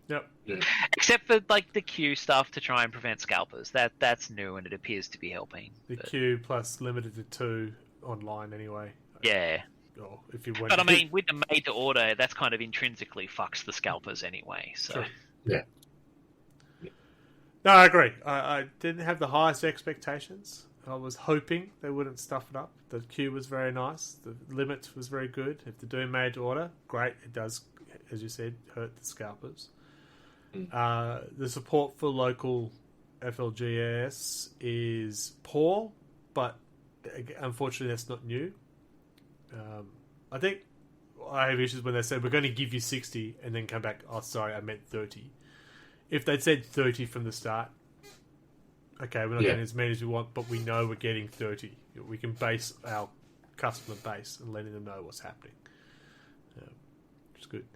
Yep. Yeah. Except for like the queue stuff to try and prevent scalpers. That's new, and it appears to be helping. The queue plus limited to 2 online anyway. Yeah. Or if you went, But I mean, with the made to order, that's kind of intrinsically fucks the scalpers anyway. So Sure. Yeah. No, I agree. I didn't have the highest expectations. I was hoping they wouldn't stuff it up. The queue was very nice. The limit was very good. If they're doing made to order, great. It does, as you said, hurt the scalpers. The support for local FLGS is poor, but unfortunately that's not new. I think I have issues when they said we're going to give you 60 and then come back, oh sorry, I meant 30. If they'd said 30 from the start, okay, we're not getting as many as we want, but we know we're getting 30. We can base our customer base and letting them know what's happening. Which is good.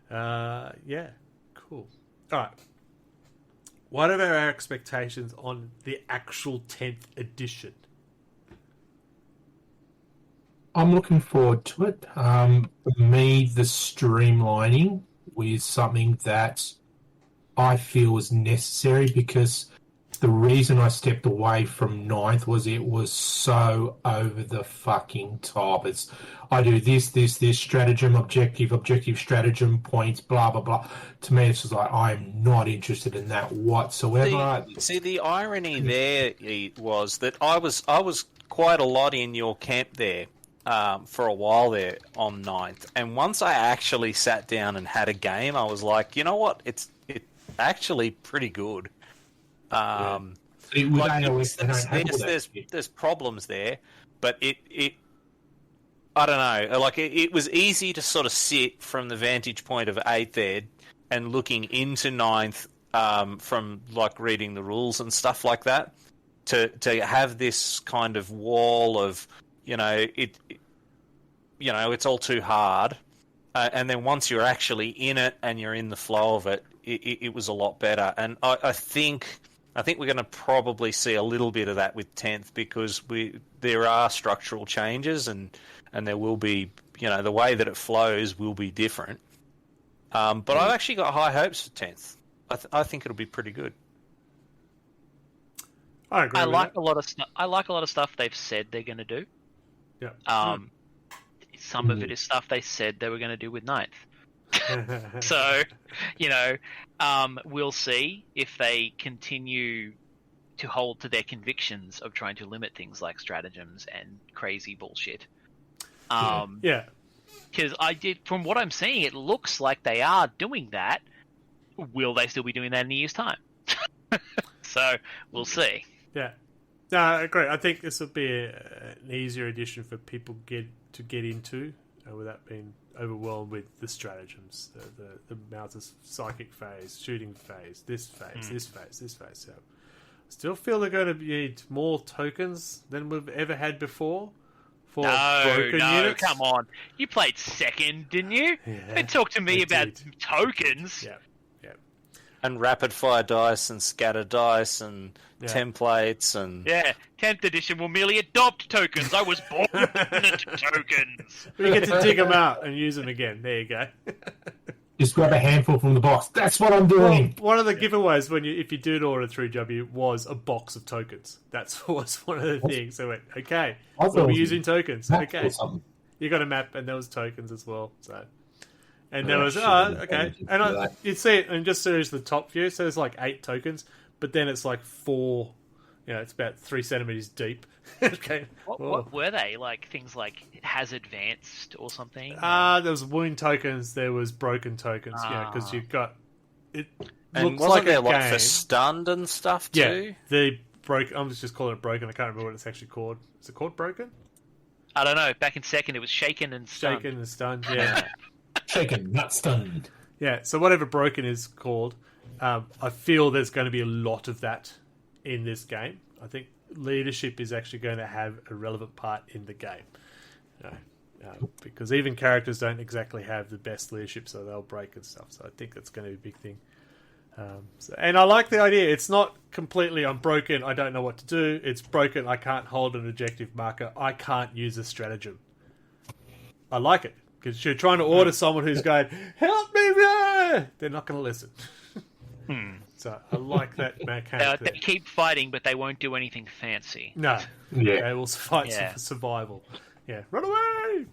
Yeah, cool. All right. What are our expectations on the actual 10th edition? I'm looking forward to it. For me, the streamlining was something that I feel was necessary, because the reason I stepped away from 9th was it was so over the fucking top. It's, I do this, stratagem, objective, stratagem, points, blah, blah, blah. To me, it's just like, I'm not interested in that whatsoever. See, the irony there was that I was quite a lot in your camp there for a while there on 9th. And once I actually sat down and had a game, I was like, you know what? It's actually pretty good. There's problems there, but it I don't know. Like, it was easy to sort of sit from the vantage point of 8th ed and looking into 9th from like reading the rules and stuff like that, to have this kind of wall of, it's all too hard, and then once you're actually in it and you're in the flow of it, it was a lot better. And I think we're going to probably see a little bit of that with 10th, because there are structural changes, and there will be, the way that it flows will be different. But I've actually got high hopes for 10th. I think it'll be pretty good. I agree. I like a lot of stuff they've said they're going to do. Yeah. Some of it is stuff they said they were going to do with 9th. So, we'll see if they continue to hold to their convictions of trying to limit things like stratagems and crazy bullshit. Yeah. Because from what I'm seeing, it looks like they are doing that. Will they still be doing that in a year's time? So we'll see. Yeah. No, I agree. I think this will be an easier edition for people to get into without being overwhelmed with the stratagems, the amount of psychic phase, shooting phase, this phase, this phase, this phase. So I still feel they're going to need more tokens than we've ever had before for broken units. Come on. You played second, didn't you? Yeah, Don't talk to me about tokens. Yeah. And rapid fire dice and scatter dice and templates and... Yeah, 10th edition will merely adopt tokens. I was born into tokens. We get to dig them out and use them again. There you go. Just grab a handful from the box. That's what I'm doing. Well, one of the giveaways if you did order through W was a box of tokens. That was one of the things. So I went, okay, we'll be using tokens. Okay, you got a map and there was tokens as well. So. And there was, okay. And you'd see it, and just there's the top view, so there's like 8 tokens, but then it's like 4, it's about 3 centimeters deep. Okay. What were they? Like things like has advanced or something? There was wound tokens, there was broken tokens, because you've got, it and looks wasn't like there a like game. for stunned and stuff too? Yeah, the broken, I'm just calling it broken, I can't remember what it's actually called. Is it called broken? I don't know, back in second it was shaken and stunned. Shaken and stunned, yeah. Shaken, not stunned. Yeah, so whatever broken is called, I feel there's going to be a lot of that in this game. I think leadership is actually going to have a relevant part in the game. Because even characters don't exactly have the best leadership, so they'll break and stuff. So I think that's going to be a big thing. And I like the idea. It's not completely, I'm broken, I don't know what to do. It's broken, I can't hold an objective marker. I can't use a stratagem. I like it. Because you're trying to order someone who's going, help me, man! They're not going to listen. So I like that mechanic. They keep fighting, but they won't do anything fancy. No. Yeah. They will fight for survival. Yeah. Run away!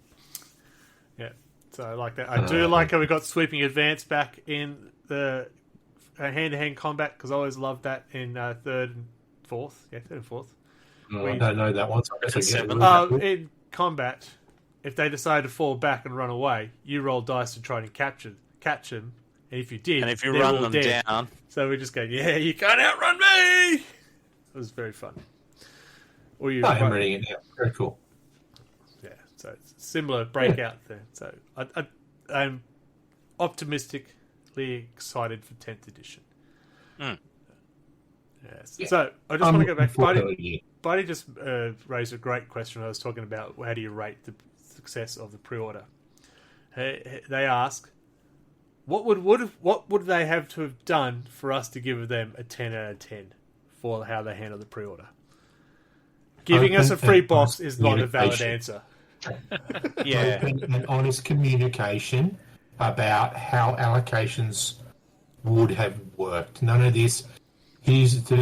Yeah. So I like that. I do like how we got sweeping advance back in the hand-to-hand combat, because I always loved that in third and fourth. Yeah, third and fourth. I don't know that one, so I guess I get it. In combat... If they decide to fall back and run away, you roll dice to try and catch them. And if you did, and if you run them down, so we just go, yeah, you can't outrun me. It was very fun. Or you, I'm reading it now. Very cool. Yeah, so it's a similar breakout there. So I'm optimistically excited for 10th edition. Yes. Yeah. So I just want to go back. Buddy just raised a great question. I was talking about how do you rate the success of the pre-order. They ask, what would they have to have done for us to give them a 10 out of 10 for how they handle the pre-order? Giving us a free box is not a valid answer. Yeah, and honest communication about how allocations would have worked. None of this. Here's your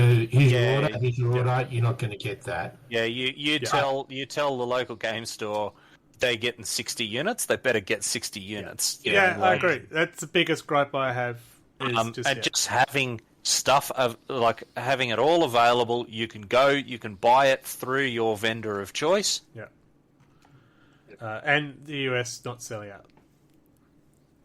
order. You're not going to get that. Yeah, you tell the local game store they're getting 60 units. They better get 60 units. I agree. That's the biggest gripe I have. Just having stuff having it all available. You can buy it through your vendor of choice. Yeah. And the US not selling out.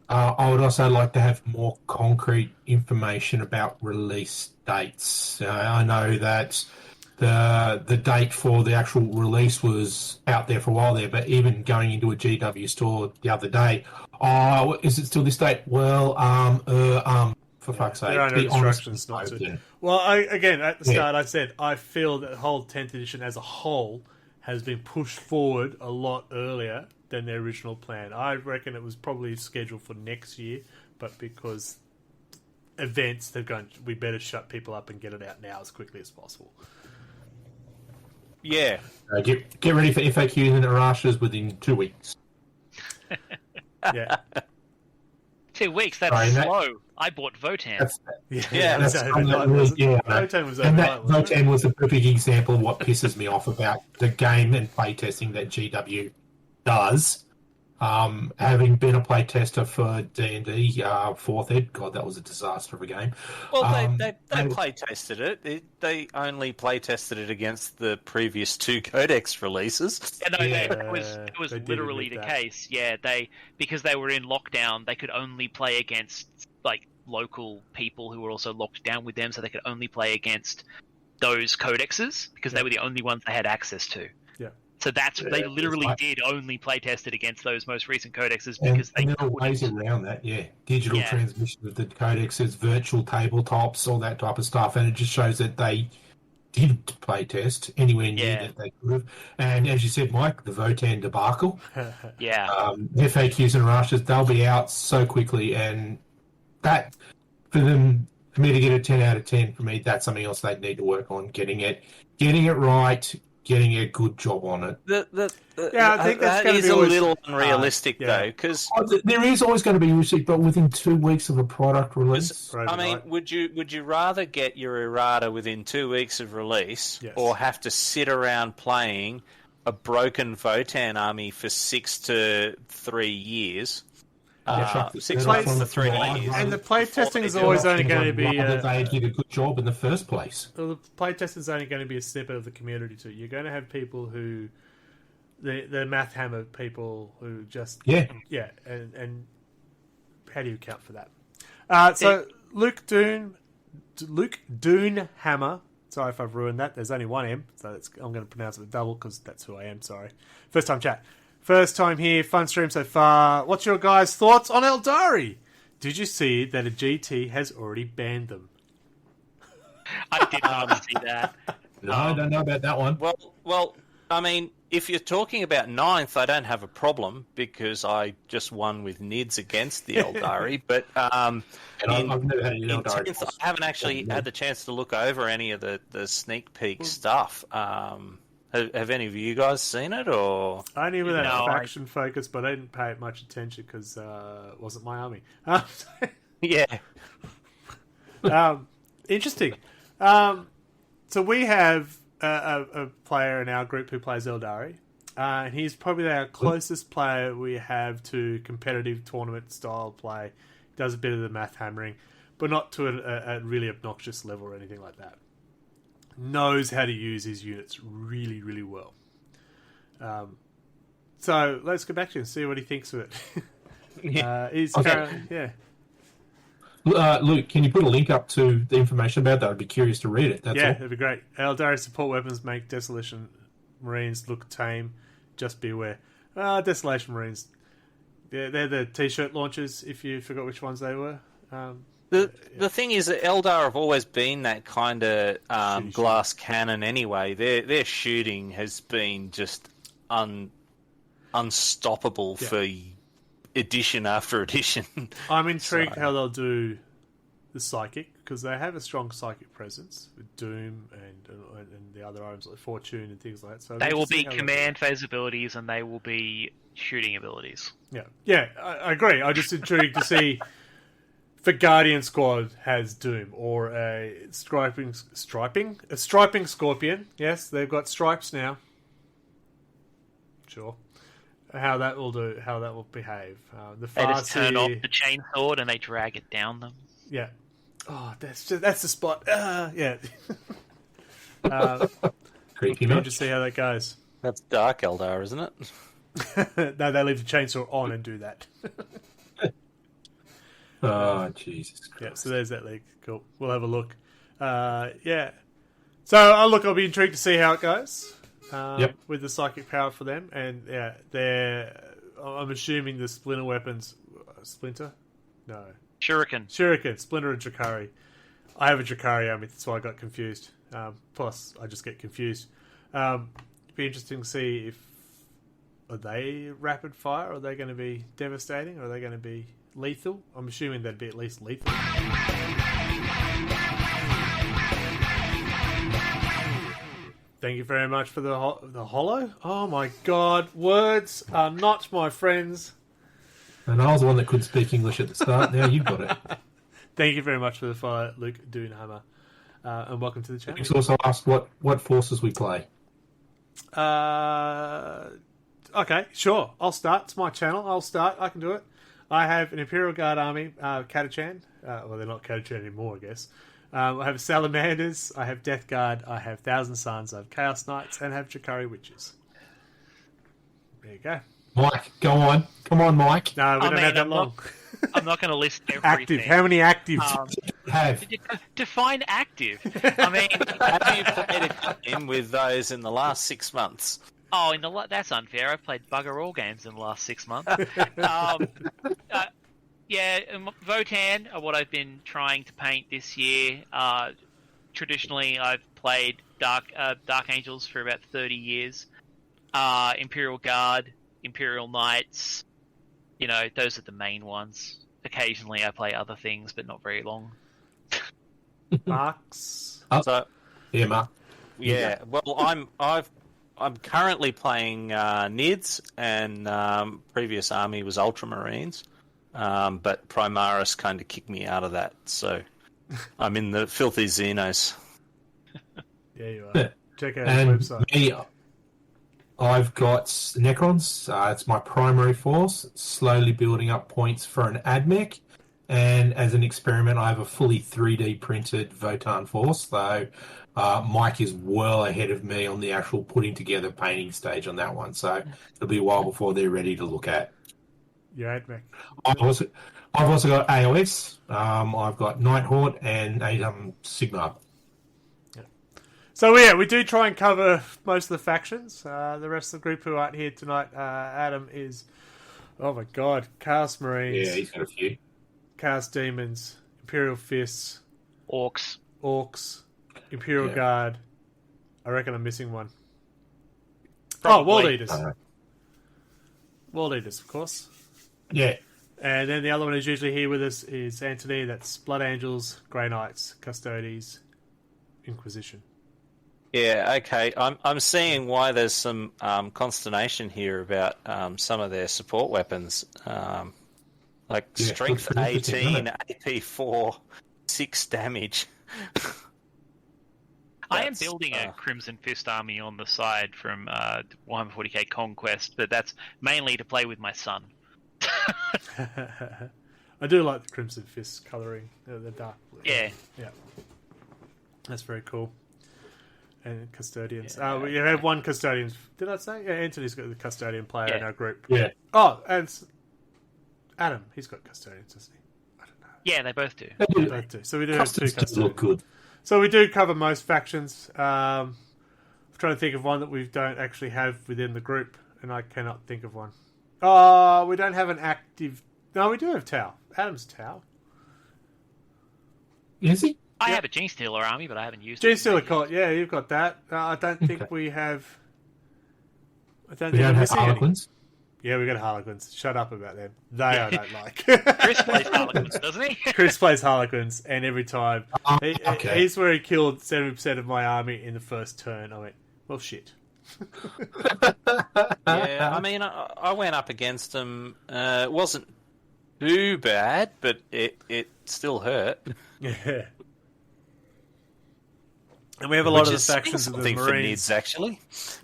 I would also like to have more concrete information about release dates. I know that the date for the actual release was out there for a while there, but even going into a GW store the other day, is it still this date? Well, for fuck's sake. There are no instructions not to. Well, again, at the start I said, I feel that the whole 10th edition as a whole has been pushed forward a lot earlier than their original plan. I reckon it was probably scheduled for next year, but because events, they've gone, we better shut people up and get it out now as quickly as possible. Yeah. Get ready for FAQs and Arashas within 2 weeks. Yeah. 2 weeks, that's slow. I bought Votan. Votan was and that Votan was a perfect example of what pisses me off about the game and playtesting that GW does. Having been a playtester for D&D, 4th Ed, God, that was a disaster of a game. Well, they play tested it. They only play tested it against the previous 2 Codex releases. It was literally the case. Yeah, because they were in lockdown, they could only play against like local people who were also locked down with them, so they could only play against those codexes because they were the only ones they had access to. Yeah. So they literally did only play test it against those most recent codexes because there are ways around that, digital transmission of the codexes, virtual tabletops, all that type of stuff, and it just shows that they didn't play test anywhere near that they could have. And as you said, Mike, the Votan debacle, FAQs and rushes, they'll be out so quickly, and that for me to get a 10 out of 10, for me, that's something else they need to work on, getting it right, getting a good job on it. I think that is a little unrealistic, though, because there is always going to be realistic, but within 2 weeks of a product release. I mean, would you rather get your errata within 2 weeks of release, or have to sit around playing a broken Votan army for 6 to 3 years? 6 months to 3 years. And the playtesting is always only going to be... they did a good job in the first place. Well, the playtesting is only going to be a snippet of the community too. You're going to have people who... The math hammer people who just... and how do you account for that? So, Luke Doonhammer... Sorry if I've ruined that. There's only one M, so I'm going to pronounce it with double because that's who I am, sorry. First time chat. First time here, fun stream so far. What's your guys' thoughts on Eldari? Did you see that a GT has already banned them? I did not see that. No, I don't know about that one. Well, I mean, if you're talking about 9th, I don't have a problem because I just won with NIDS against the Eldari. But I've never had any Eldari. 10th, I haven't actually had the chance to look over any of the sneak peek stuff. Have any of you guys seen it, or I knew that faction focus, but I didn't pay it much attention because it wasn't my army. Interesting. So we have a player in our group who plays Eldari, and he's probably our closest player we have to competitive tournament style play. Does a bit of the math hammering, but not to a really obnoxious level or anything like that. Knows how to use his units really, really well. So let's go back to him and see what he thinks of it. Luke, can you put a link up to the information about that? I'd be curious to read it. That's all. That'd be great. Eldari support weapons make Desolation Marines look tame. Just be aware. Desolation Marines. They're the t-shirt launchers, if you forgot which ones they were. The thing is that Eldar have always been that kind of glass cannon anyway. Their shooting has been just unstoppable for edition after edition. I'm intrigued how they'll do the psychic, because they have a strong psychic presence with Doom and the other items like Fortune and things like that. So they will be command phase abilities and they will be shooting abilities. Yeah, I agree. I'm just intrigued to see... The Guardian Squad has Doom, or a striping Scorpion. Yes, they've got stripes now. Sure. How that will behave. They just turn off the chainsword and they drag it down them. Yeah. Oh, that's the spot. Yeah. Creepy. We'll just see how that goes. That's Dark Eldar, isn't it? No, they leave the chainsaw on and do that. Oh, Jesus Christ. Yeah, so there's that league. Cool. We'll have a look. So, I'll be intrigued to see how it goes with the psychic power for them. And, I'm assuming the splinter weapons... Splinter? No. Shuriken, Splinter and Drakari. I have a Drakari army, that's why I got confused. Plus, I just get confused. It'd be interesting to see if... Are they rapid fire? Are they going to be devastating? Or are they going to be... lethal? I'm assuming they'd be at least lethal. Thank you very much for the hollow. Oh my god, words are not my friends. And I was the one that couldn't speak English at the start. Now you've got it. Thank you very much for the follow, Luke Doonhammer. And welcome to the channel. He's also asked what forces we play. Okay, sure. I'll start. It's my channel. I'll start. I can do it. I have an Imperial Guard army, Catachan. Well, they're not Catachan anymore, I guess. I have Salamanders, I have Death Guard, I have Thousand Suns, I have Chaos Knights, and I have Chikari Witches. There you go. Mike, go on. Come on, Mike. No, we don't have that long. I'm not going to list everything. Active. How many active? Have. Define active. I mean, Have you played a game with those in the last 6 months? oh, that's unfair. I've played bugger all games in the last 6 months. Yeah, Votan are what I've been trying to paint this year. Traditionally, I've played Dark Angels for about 30 years. Imperial Guard, Imperial Knights. You know, those are the main ones. Occasionally, I play other things, but not very long. Marks. So, Yeah, Mark. yeah. Well, I'm currently playing Nids, and previous army was Ultramarines. But Primaris kind of kicked me out of that, so I'm in the filthy Xenos. Yeah, you are. Check out his And website. me, I've got Necrons. It's my primary force, slowly building up points for an AdMech. And as an experiment, I have a fully 3D printed Votan force, though Mike is well ahead of me on the actual putting together painting stage on that one. So it'll be a while before they're ready to look at. Yeah, AdMech. I've also got AOS. I've got Nighthawk and Sigma. So yeah, we do try and cover most of the factions. The rest of the group who aren't here tonight, Adam is, oh my god, Chaos Marines, Yeah, he's got a few. Chaos Demons, Imperial Fists, Orcs. Imperial Yeah. Guard. I reckon I'm missing one. Probably. World Eaters. Uh, World Eaters, of course. Yeah. And then the other one who's usually here with us is Anthony. That's Blood Angels, Grey Knights, Custodes, Inquisition. Yeah, okay. I'm seeing why there's some consternation here about some of their support weapons, like Yeah, strength looks pretty interesting, 18, AP 4, 6 damage. I am building a Crimson Fist army on the side from Warhammer 40k Conquest, but that's mainly to play with my son. I do like the Crimson Fist colouring, the dark blue. Yeah. Yeah. That's very cool. And Custodians. We have one Custodian. Did I say? Yeah, Anthony's got the Custodian player in our group. Yeah. Oh, and Adam, he's got Custodians, doesn't he? I don't know. Yeah, they both do. They both do. So we do have two Customs does look Custodians. good. So we do cover most factions. I'm trying to think of one that we don't actually have within the group, and I cannot think of one. Oh, we don't have an active... No, we do have Tau. Adam's Tau. Is he? I have a Genestealer army, but I haven't used G it. Stealer Court, yeah, you've got that. I don't think we have... I don't We think don't we're have missing any. Harlequins. Yeah, we got Harlequins. Shut up about them. They I don't like. Chris plays Harlequins, doesn't he? Chris plays Harlequins, and every time... Okay. He's where he killed 70% of my army in the first turn. I went, well, shit. Yeah, I mean, I went up against them. It wasn't too bad, but it still hurt. Yeah. And we have a lot of the factions of the something for Marines. Nids, actually.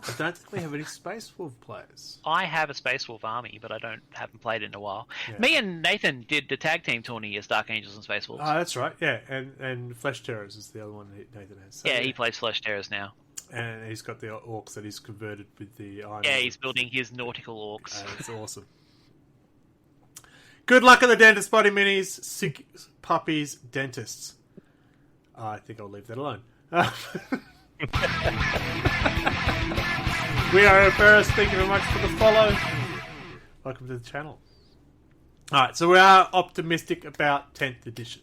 I don't think we have any Space Wolf players. I have a Space Wolf army, but I haven't played it in a while. Yeah. Me and Nathan did the tag team tourney as Dark Angels and Space Wolves. Oh, that's right. Yeah, and Flesh Terrors is the other one that Nathan has. So, yeah, he plays Flesh Terrors now. and he's got the orcs that he's converted with the iron. Yeah, he's building his nautical orcs. It's awesome. Good luck at the dentist body minis. Sick puppies, dentists. I think I'll leave that alone. We are Ferris. Thank you very much for the follow. Welcome to the channel. Alright, so we are optimistic about 10th edition.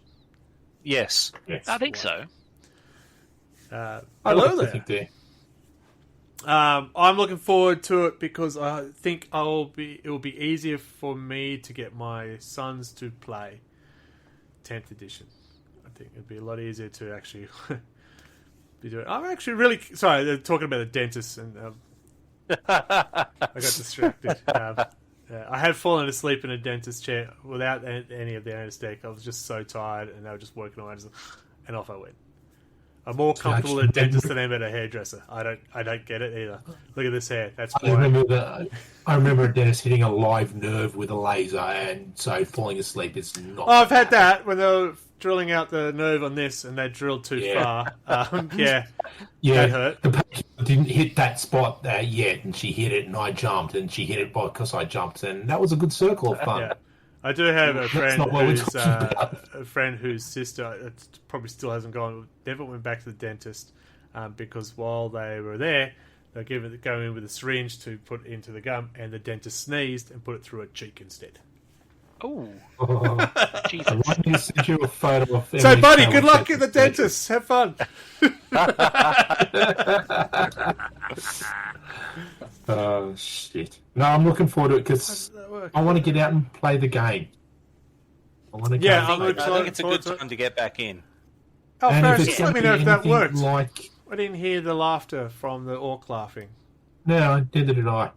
Yes. I think so. I Hello like to there. think there. I'm looking forward to it because I think it will be easier for me to get my sons to play 10th edition. I think it'd be a lot easier to actually be doing. I'm actually really sorry. They're talking about the dentist, and I got distracted. I had fallen asleep in a dentist chair without any of the anesthetic. I was just so tired, and they were just working away, and off I went. I'm more comfortable at a actually dentist than I am at a hairdresser. I don't get it either. Look at this hair. That's I why. remember a dentist hitting a live nerve with a laser, and so falling asleep is not. Oh, I've had that when they were drilling out the nerve on this, and they drilled too far. That hurt. The patient didn't hit that spot yet, and she hit it, and I jumped, and she hit it because I jumped, and that was a good circle of fun. Yeah. I do have a friend not what we're talking about. whose sister probably still hasn't never went back to the dentist because while they were there, they go in with a syringe to put into the gum, and the dentist sneezed and put it through her cheek instead. Oh, Jesus! I want me to send you a photo of. So, buddy, good luck at the dentist. Have fun. Oh shit! No, I'm looking forward to it because I want to get out and play the game. I want to. Yeah, I think it's a good time to get back in. Oh, And Ferris, if just it's let me know if that gonna be worked. anything I didn't hear the laughter from the orc laughing. No, neither did I.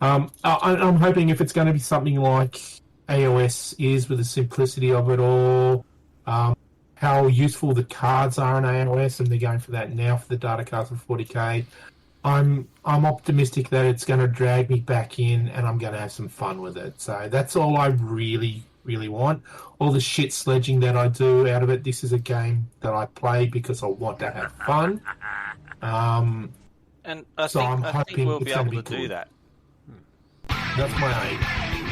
I'm hoping if it's going to be something like AOS is with the simplicity of it all, how useful the cards are in AOS, and they're going for that now for the data cards for 40k. I'm optimistic that it's going to drag me back in, and I'm going to have some fun with it. So that's all I really, really want. All the shit sledging that I do out of it, this is a game that I play because I want to have fun. And I think we'll be able to do that. That's my aim.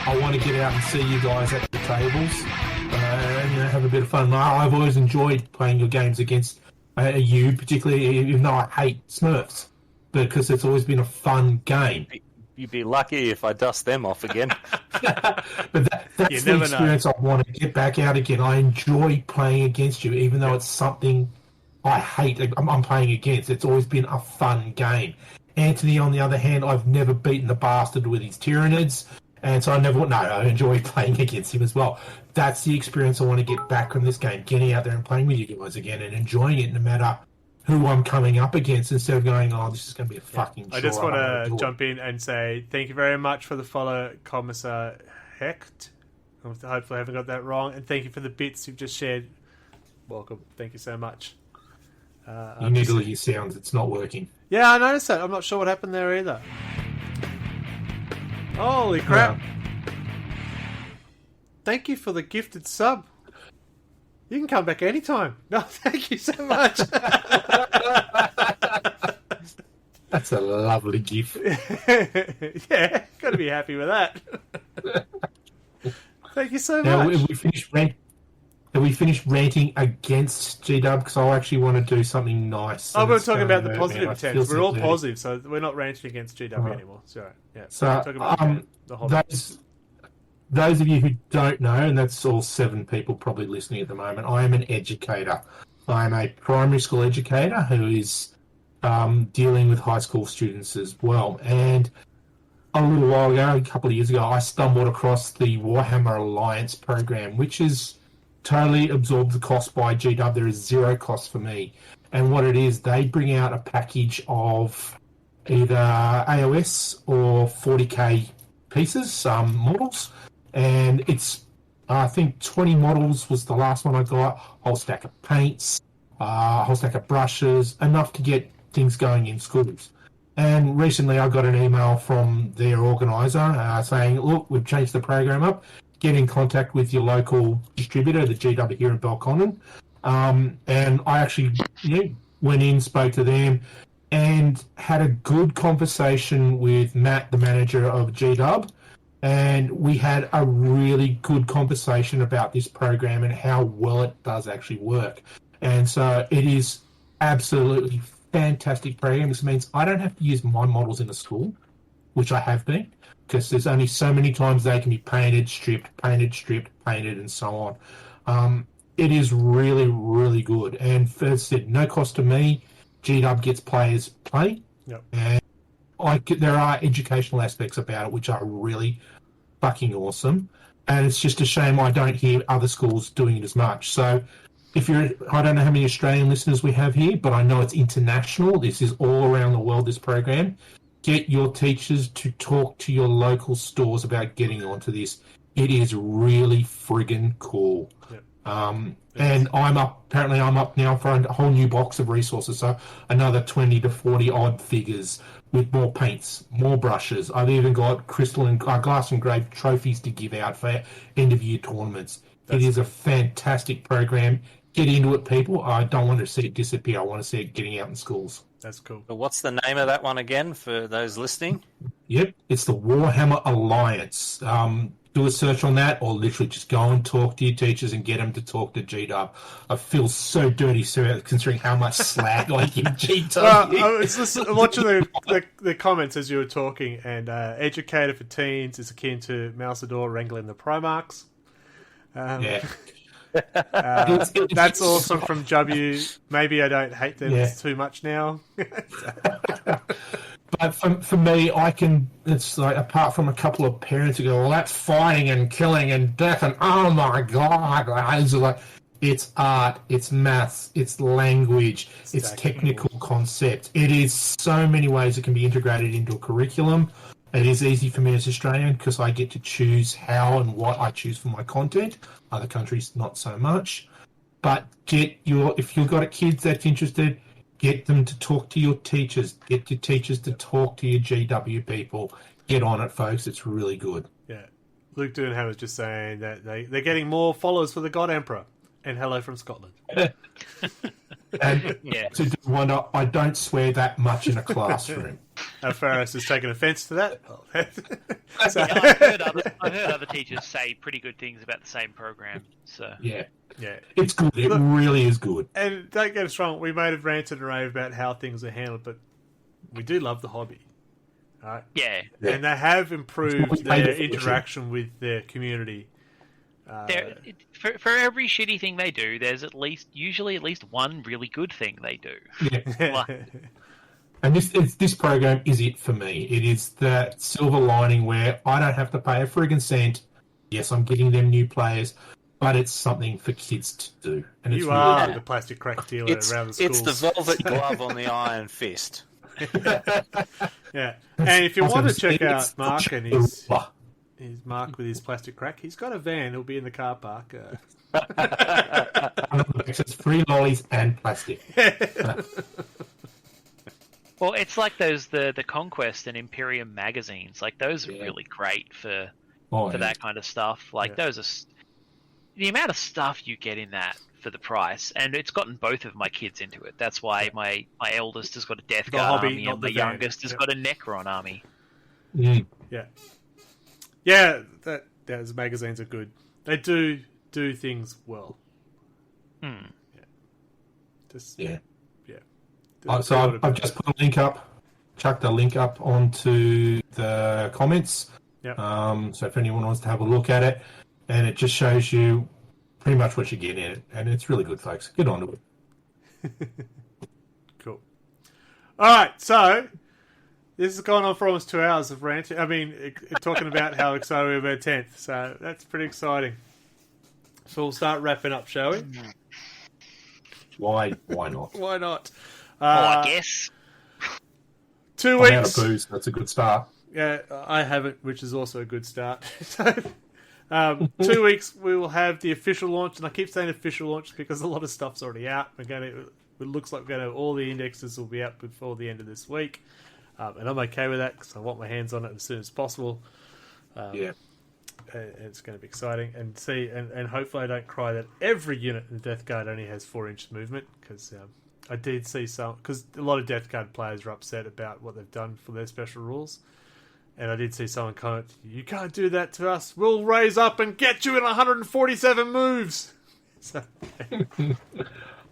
I want to get out and see you guys at the tables and have a bit of fun. I've always enjoyed playing your games against you, particularly even though I hate Smurfs, because it's always been a fun game. You'd be lucky if I dust them off again. But that's the experience I want to get back out again. I enjoy playing against you, even though it's something I hate. I'm playing against. It's always been a fun game. Anthony, on the other hand, I've never beaten the bastard with his Tyranids, and so I enjoy playing against him as well. That's the experience I want to get back from this game, getting out there and playing with you guys again and enjoying it no matter who I'm coming up against, instead of going, oh, this is going to be a fucking chore. I just want to jump in and say thank you very much for the follow, Commissar Hecht. Hopefully I haven't got that wrong. And thank you for the bits you've just shared. Welcome. Thank you so much. You need to hear sounds. It's not working. Yeah, I noticed that. I'm not sure what happened there either. Holy crap. Thank you for the gifted sub. You can come back anytime. No, thank you so much. That's a lovely gift. Yeah, got to be happy with that. Thank you so now, much. Have we finished ranting against GW? Because I actually want to do something nice. Oh, we're talking about the positive intents. We're all positive, so we're not ranting against GW anymore. So, yeah. So, those of you who don't know, and that's all 7 people probably listening at the moment, I am an educator. I am a primary school educator who is dealing with high school students as well. And a little while ago, a couple of years ago, I stumbled across the Warhammer Alliance program, which is totally absorbed the cost by GW. There is zero cost for me. And what it is, they bring out a package of either AOS or 40k pieces, models. And it's, I think 20 models was the last one I got, whole stack of paints, whole stack of brushes, enough to get things going in schools. And recently I got an email from their organiser saying, look, we've changed the program up. Get in contact with your local distributor, the GW here in Belconnen. And I actually went in, spoke to them, and had a good conversation with Matt, the manager of GW. And we had a really good conversation about this program and how well it does actually work. And so it is absolutely fantastic program. This means I don't have to use my models in the school, which I have been, because there's only so many times they can be painted, stripped, and so on. It is really, really good. And first said, no cost to me. GW gets players play. Yep. And there are educational aspects about it which are really fucking awesome. And it's just a shame I don't hear other schools doing it as much. So I don't know how many Australian listeners we have here, but I know it's international. This is all around the world, this program. Get your teachers to talk to your local stores about getting onto this. It is really friggin' cool. Yep. And I'm up now for a whole new box of resources. So another 20 to 40 odd figures with more paints, more brushes. I've even got crystal and glass engraved trophies to give out for end of year tournaments. It is a fantastic program. Get into it, people. I don't want to see it disappear. I want to see it getting out in schools. That's cool. But what's the name of that one again for those listening? Yep, it's the Warhammer Alliance. Do a search on that, or literally just go and talk to your teachers and get them to talk to GW. I feel so dirty, sir, considering how much slack I give GW. Well, I was watching the comments as you were talking, and educator for teens is akin to Mousador wrangling the Primarchs. Yeah. That's awesome from W. Maybe I don't hate them too much now. But for me, it's like, apart from a couple of parents who go, well, that's fighting and killing and death, and oh my God. It's art, it's maths, it's language, it's technical concept. It is so many ways it can be integrated into a curriculum. It is easy for me as Australian because I get to choose how and what I choose for my content. Other countries, not so much. But if you've got kids that's interested, get them to talk to your teachers. Get your teachers to talk to your GW people. Get on it, folks. It's really good. Yeah. Luke Durnham was just saying that they're getting more followers for the God Emperor. And hello from Scotland. And to do wonder, I don't swear that much in a classroom. Faris has taken offence to that. I've heard other teachers say pretty good things about the same program. So yeah, it's good. It really is good. And don't get us wrong, we may have ranted and raved about how things are handled, but we do love the hobby. Right? Yeah. And they have improved their interaction with their community. For every shitty thing they do, there's usually at least one really good thing they do. Yeah. And this program is it for me. It is that silver lining where I don't have to pay a friggin' cent. Yes, I'm getting them new players, but it's something for kids to do. And you are the plastic crack dealer around the schools. It's the velvet glove on the iron fist. Yeah. And if you want to check out Mark and his Mark with his plastic crack, he's got a van. He'll be in the car park. It's free lollies and plastic. Well, it's like the Conquest and Imperium magazines. Like those are really great for that kind of stuff. Like those are the amount of stuff you get in that for the price, and it's gotten both of my kids into it. That's why my eldest has got a Death Guard army, and my youngest has got a Necron army. Mm. Yeah, those magazines are good. They do things well. Hmm. So I've just put a link up, chucked a link up onto the comments. Yep. So if anyone wants to have a look at it, and it just shows you pretty much what you get in it, and it's really good, folks. Get on to it. Cool. All right, so this has gone on for almost 2 hours of ranting. I mean, talking about how excited we are about 10th. So that's pretty exciting. So we'll start wrapping up, shall we? Why not? Why not? I guess. 2 I'm weeks. out of booze. That's a good start. Yeah, I haven't, which is also a good start. So, 2 weeks we will have the official launch, and I keep saying official launch because a lot of stuff's already out. It looks like all the indexes will be out before the end of this week, and I'm okay with that because I want my hands on it as soon as possible. And it's going to be exciting, and hopefully I don't cry that every unit in the Death Guard only has 4-inch movement, because I did see because a lot of Death Guard players are upset about what they've done for their special rules. And I did see someone comment, "You can't do that to us. We'll raise up and get you in 147 moves." So,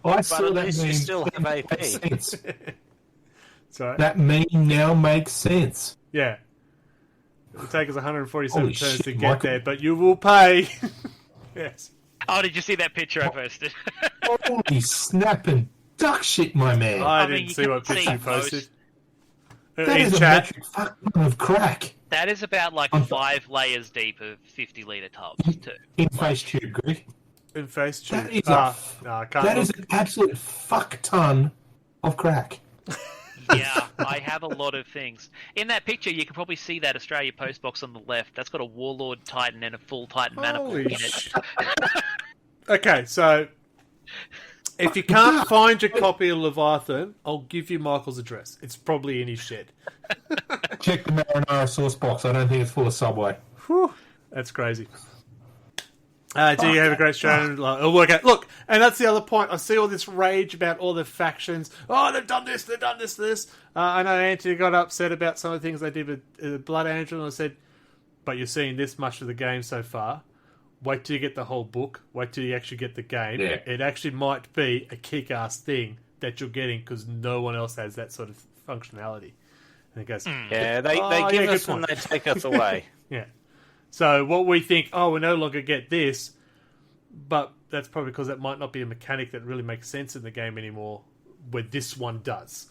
I saw that least meme. you still have AP. Sorry. That meme now makes sense. Yeah. It'll take us 147 Holy turns shit, to get Michael. there, but you will pay. Yes. Oh, did you see that picture I posted? Holy snapping duck shit, my man. I mean, didn't you see can what picture see you posted. That In is a chat. metric fuck ton of crack. That is about like 5 layers deep of 50-litre tubs, too. In face tube, Greg. In face tube. That is, No, I can't that is look. an absolute fuck ton of crack. Yeah, I have a lot of things. In that picture, you can probably see that Australia Post box on the left. That's got a Warlord Titan and a full Titan Manifold Holy in it. shit. Okay, so if you can't find your copy of Leviathan, I'll give you Michael's address. It's probably in his shed. Check the marinara sauce box. I don't think it's full of Subway. Whew, that's crazy. Do you have a great show? It'll work out. Look, and that's the other point. I see all this rage about all the factions. Oh, they've done this, this. I know Anthony got upset about some of the things they did with Blood Angel, and I said, but you're seeing this much of the game so far. Wait till you get the whole book. Wait till you actually get the game. Yeah. It actually might be a kick-ass thing that you're getting because no one else has that sort of functionality. And it goes, Yeah, they give us and they take us away. Yeah. So what we think, we no longer get this, but that's probably because that might not be a mechanic that really makes sense in the game anymore, where this one does.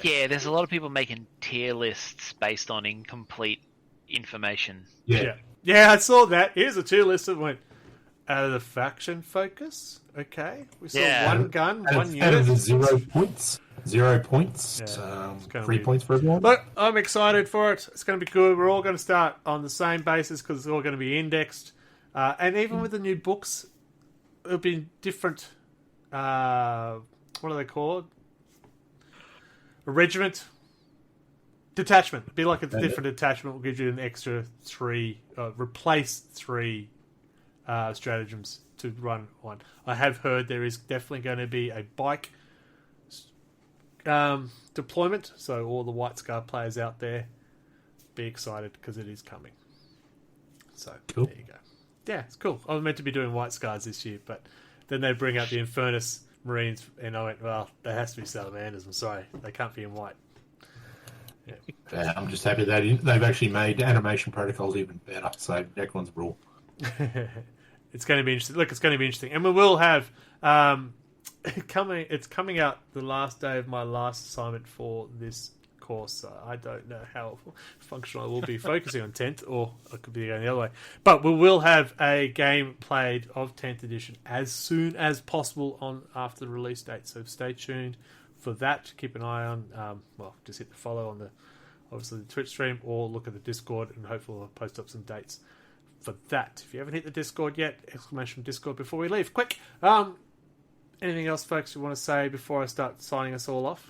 Yeah, there's a lot of people making tier lists based on incomplete information. Yeah. Yeah, I saw that. Here's a tier list that went out of the faction focus. Okay. We saw one gun, one unit. Out of the 0 points. 0 points. Yeah, 3 points for everyone. Look, I'm excited for it. It's going to be good. We're all going to start on the same basis because it's all going to be indexed. And even with the new books, it'll be different. What are they called? A regiment. Detachment. It'll be like a different detachment. Will give you an extra 3, replace 3 stratagems to run one. I have heard there is definitely going to be a bike deployment, so all the White Scar players out there, be excited because it is coming. So cool. There you go. Yeah, it's cool. I was meant to be doing White Scars this year, but then they bring out the Infernus Marines, and I went, well, there has to be Salamanders. I'm sorry, they can't be in white. Yeah. I'm just happy that they've actually made animation protocols even better. So that one's rule. It's going to be interesting. Look, it's going to be interesting, and we will have. It's coming out the last day of my last assignment for this course, so I don't know how functional I will be focusing on 10th, or I could be going the other way. But we will have a game played of 10th edition as soon as possible on after the release date, so stay tuned for that. Keep an eye on, just hit the follow on obviously the Twitch stream, or look at the Discord, and hopefully I'll post up some dates for that. If you haven't hit the Discord yet, exclamation Discord before we leave. Quick! Anything else, folks, you want to say before I start signing us all off?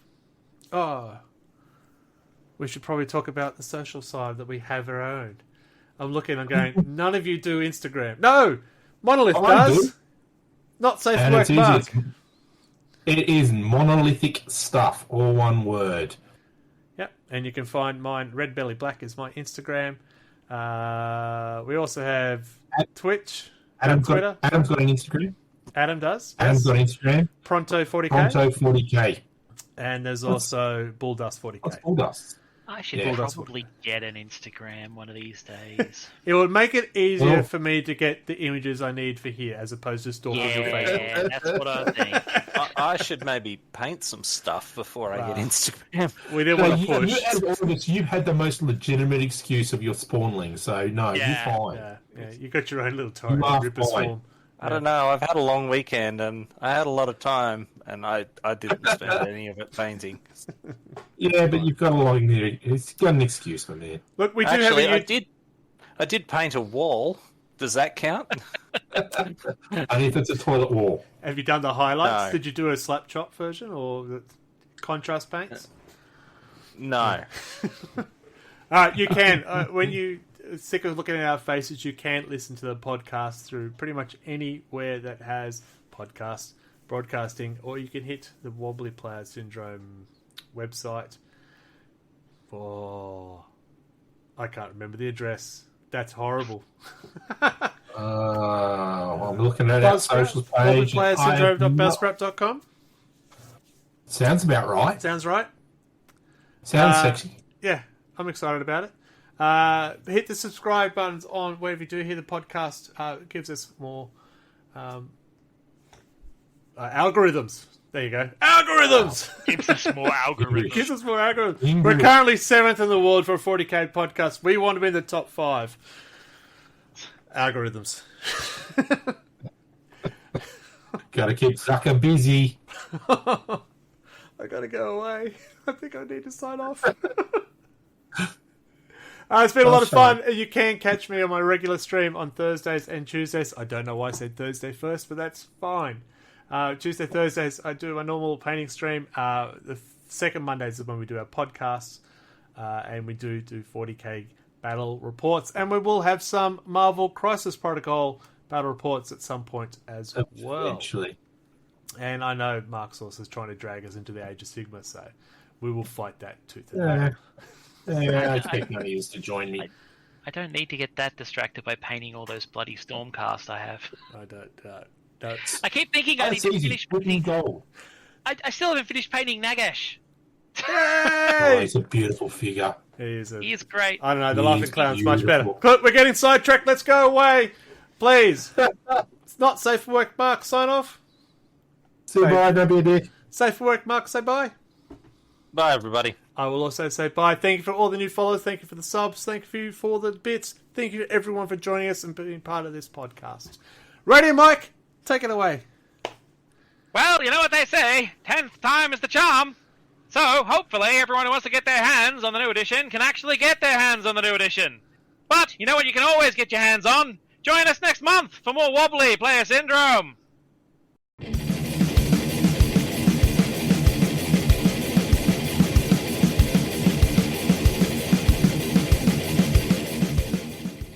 We should probably talk about the social side that we have our own. I'm looking, I'm going, none of you do Instagram. No! Monolith does! Do. Not safe And work, it's easy. Mark. It is monolithic stuff, all one word. Yep, and you can find mine, Red Belly Black is my Instagram. We also have Twitch, Twitter. Adam's got an Instagram. Adam does. Adam's got an Instagram. Pronto 40k. Pronto 40k. And there's also Bulldust 40k. What's Bulldust? I should probably get an Instagram one of these days. It would make it easier for me to get the images I need for here, as opposed to stalking your Facebook. Yeah, that's what I think. I should maybe paint some stuff before I get Instagram. We didn't want to push. Out of all of this, you had the most legitimate excuse of your spawnling, so no, you're fine. Yeah, you got your own little torrent Ripper fine. Swarm. I don't know. I've had a long weekend and I had a lot of time, and I didn't spend any of it painting. Yeah, but you've got a lot in there. It's got an excuse for me. Look, we do Actually, have I did paint a wall. Does that count? Only if it's a toilet wall. Have you done the highlights? No. Did you do a slap chop version or the contrast paints? No. You can. When you sick of looking at our faces, you can listen to the podcast through pretty much anywhere that has podcast broadcasting, or you can hit the Wobbly Player Syndrome website. I can't remember the address. That's horrible. I'm looking at our socials page. WobblyPlayerSyndrome.buzzsprout.com. Sounds about right. Sounds right. Sounds sexy. Yeah, I'm excited about it. Hit the subscribe buttons on wherever you do hear the podcast. It gives us more algorithms. There you go. Algorithms! Gives us more algorithms. Gives us more algorithms. We're currently 7th in the world for a 40k podcast. We want to be in the top 5. Algorithms. Gotta keep Zucker busy. I gotta go away. I think I need to sign off. It's been a lot of sorry. fun. You can catch me on my regular stream on Thursdays and Tuesdays. I don't know why I said Thursday first, but that's fine. Tuesday, Thursdays, I do my normal painting stream. The second Mondays is when we do our podcasts, and we do 40k battle reports, and we will have some Marvel Crisis Protocol battle reports at some point as well. Eventually. And I know Mark Source is trying to drag us into the Age of Sigma, so we will fight that tooth and nail. Yeah, I expect none of you to join me. I don't need to get that distracted by painting all those bloody Stormcast I have. I don't. I keep thinking I need That's to easy. finish Put in painting. gold. I still haven't finished painting Nagash. Oh, Yay! he's a beautiful figure. He is great. I don't know. The He Laughing is Clown's much better. beautiful. Look, we're getting sidetracked. Let's go away, please. It's not safe for work. Mark, sign off. See you, bye, don't be a dick. Safe for work. Mark, say bye. Bye, everybody. I will also say bye. Thank you for all the new followers. Thank you for the subs. Thank you for the bits. Thank you to everyone for joining us and being part of this podcast. Radio Mike, take it away. Well, you know what they say, 10th time is the charm. So, hopefully, everyone who wants to get their hands on the new edition can actually get their hands on the new edition. But, you know what you can always get your hands on? Join us next month for more wobbly player syndrome.